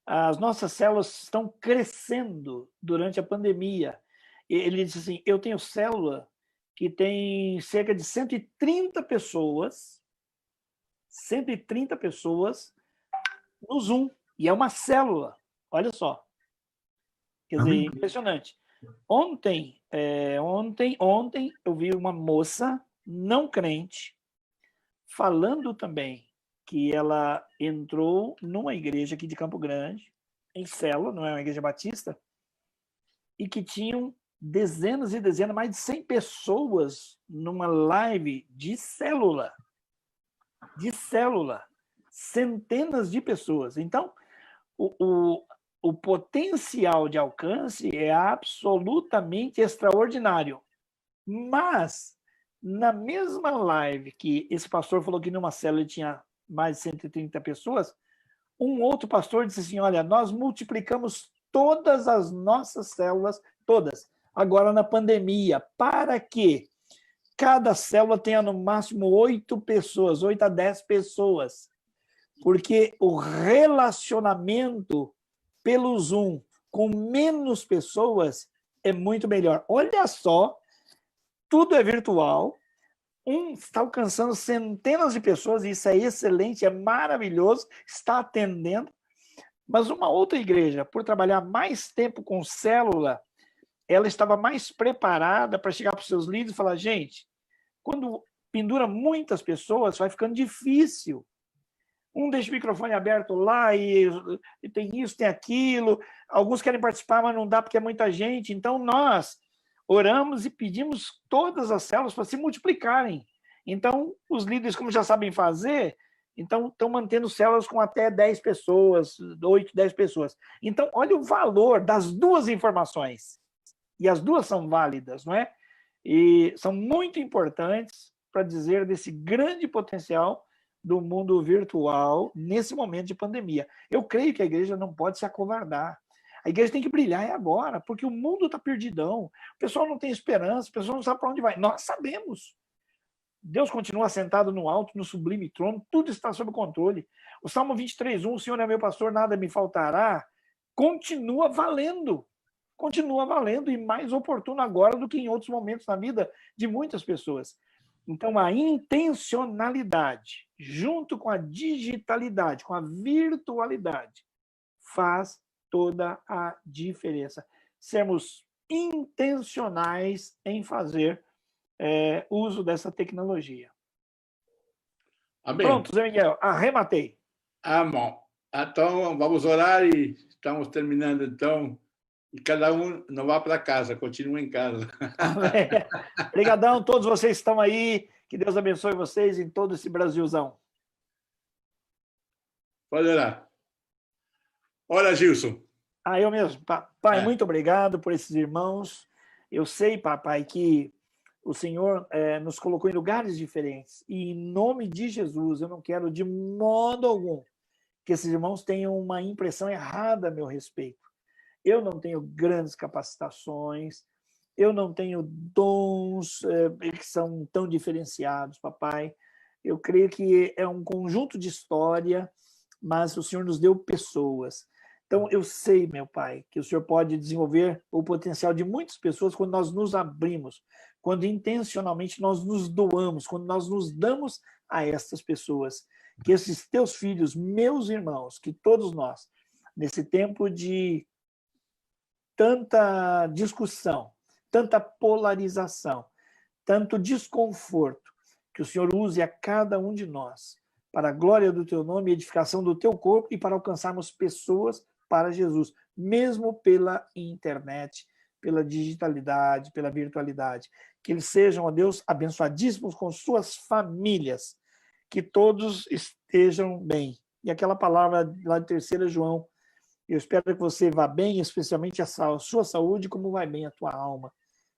Speaker 2: as nossas células estão crescendo durante a pandemia. Ele disse assim, eu tenho célula que tem cerca de 130 pessoas no Zoom, e é uma célula, olha só. Quer dizer, impressionante. Ontem eu vi uma moça não crente falando também que ela entrou numa igreja aqui de Campo Grande, em célula, não é uma igreja batista, e que tinham dezenas e dezenas, mais de 100 pessoas numa live de célula. Centenas de pessoas. Então, o potencial de alcance é absolutamente extraordinário. Mas, na mesma live que esse pastor falou que numa célula tinha mais de 130 pessoas, um outro pastor disse assim, olha, nós multiplicamos todas as nossas células, todas, agora na pandemia, para que cada célula tenha no máximo 8 a 10 pessoas, porque o relacionamento pelo Zoom com menos pessoas é muito melhor. Olha só, tudo é virtual, está alcançando centenas de pessoas, e isso é excelente, é maravilhoso, está atendendo, mas uma outra igreja, por trabalhar mais tempo com célula, ela estava mais preparada para chegar para os seus líderes e falar, gente, quando pendura muitas pessoas, vai ficando difícil. Um deixa o microfone aberto lá e tem isso, tem aquilo, alguns querem participar, mas não dá porque é muita gente, então nós oramos e pedimos todas as células para se multiplicarem. Então, os líderes, como já sabem fazer, então estão mantendo células com até 10 pessoas, 8, 10 pessoas. Então, olha o valor das duas informações. E as duas são válidas, não é? E são muito importantes para dizer desse grande potencial do mundo virtual nesse momento de pandemia. Eu creio que a igreja não pode se acovardar. A igreja tem que brilhar agora, porque o mundo está perdidão. O pessoal não tem esperança, o pessoal não sabe para onde vai. Nós sabemos. Deus continua sentado no alto, no sublime trono, tudo está sob controle. O Salmo 23:1, o Senhor é meu pastor, nada me faltará, continua valendo. Continua valendo, e mais oportuno agora do que em outros momentos na vida de muitas pessoas. Então, a intencionalidade junto com a digitalidade, com a virtualidade, faz toda a diferença. Sermos intencionais em fazer uso dessa tecnologia.
Speaker 1: Amém.
Speaker 2: Pronto, Zé Miguel, arrematei.
Speaker 1: Bom. Então, vamos orar e estamos terminando, então. E cada um não vá para casa, continua em casa.
Speaker 2: Amém. Obrigadão, todos vocês que estão aí. Que Deus abençoe vocês em todo esse Brasilzão.
Speaker 1: Pode orar. Ora, Gilson.
Speaker 2: Eu mesmo. Pai, muito obrigado por esses irmãos. Eu sei, papai, que o Senhor nos colocou em lugares diferentes. E em nome de Jesus, eu não quero de modo algum que esses irmãos tenham uma impressão errada a meu respeito. Eu não tenho grandes capacitações, eu não tenho dons que são tão diferenciados, papai. Eu creio que é um conjunto de história, mas o Senhor nos deu pessoas. Então, eu sei, meu pai, que o Senhor pode desenvolver o potencial de muitas pessoas quando nós nos abrimos, quando intencionalmente nós nos doamos, quando nós nos damos a estas pessoas. Que esses teus filhos, meus irmãos, que todos nós, nesse tempo de tanta discussão, tanta polarização, tanto desconforto, que o Senhor use a cada um de nós para a glória do teu nome, edificação do teu corpo e para alcançarmos pessoas para Jesus, mesmo pela internet, pela digitalidade, pela virtualidade. Que eles sejam, ó Deus, abençoadíssimos com suas famílias, que todos estejam bem. E aquela palavra lá de 3 João, eu espero que você vá bem, especialmente a sua saúde, como vai bem a tua alma.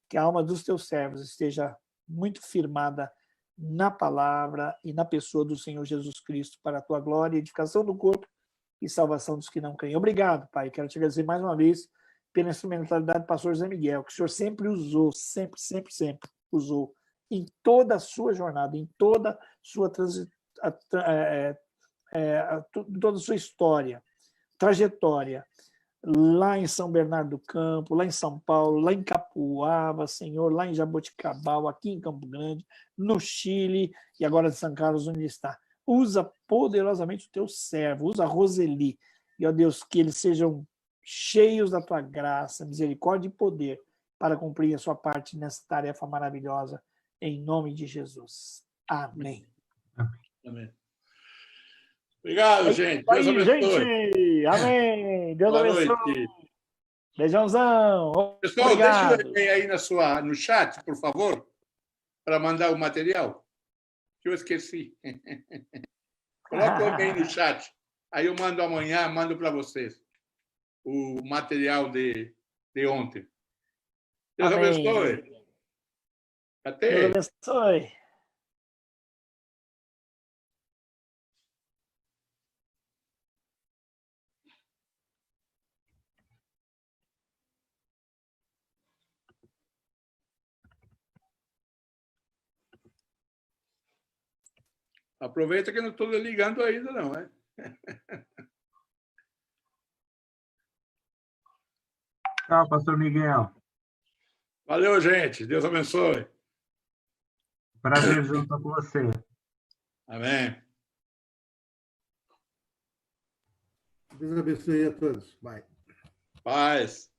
Speaker 2: Que a alma dos teus servos esteja muito firmada na palavra e na pessoa do Senhor Jesus Cristo, para a tua glória, edificação do corpo e salvação dos que não creem. Obrigado, Pai. Quero te agradecer mais uma vez pela instrumentalidade do pastor Zé Miguel, que o Senhor sempre usou, sempre usou, em toda a sua jornada, em toda a sua toda a sua história, trajetória, lá em São Bernardo do Campo, lá em São Paulo, lá em Capuava, Senhor, lá em Jaboticabal, aqui em Campo Grande, no Chile e agora de São Carlos, onde ele está. Usa poderosamente o teu servo, usa a Roseli, e, ó Deus, que eles sejam cheios da tua graça, misericórdia e poder para cumprir a sua parte nessa tarefa maravilhosa, em nome de Jesus. Amém.
Speaker 1: Amém. Obrigado, gente. Deus abençoe.
Speaker 2: Gente. Amém. Deus
Speaker 1: Boa
Speaker 2: abençoe.
Speaker 1: noite.
Speaker 2: Beijãozão.
Speaker 1: Pessoal,
Speaker 2: Obrigado.
Speaker 1: deixa o e-mail aí no chat, por favor, para mandar o material. Que eu esqueci. Coloca o e-mail no chat. Aí eu mando amanhã, mando para vocês o material de ontem. Deus
Speaker 2: Amém.
Speaker 1: abençoe. Até.
Speaker 2: Deus abençoe.
Speaker 1: Aproveita que eu não estou ligando ainda, não, né?
Speaker 7: Tchau, pastor Miguel.
Speaker 1: Valeu, gente. Deus abençoe.
Speaker 7: Prazer junto com você.
Speaker 1: Amém.
Speaker 8: Deus abençoe a todos. Bye.
Speaker 1: Paz.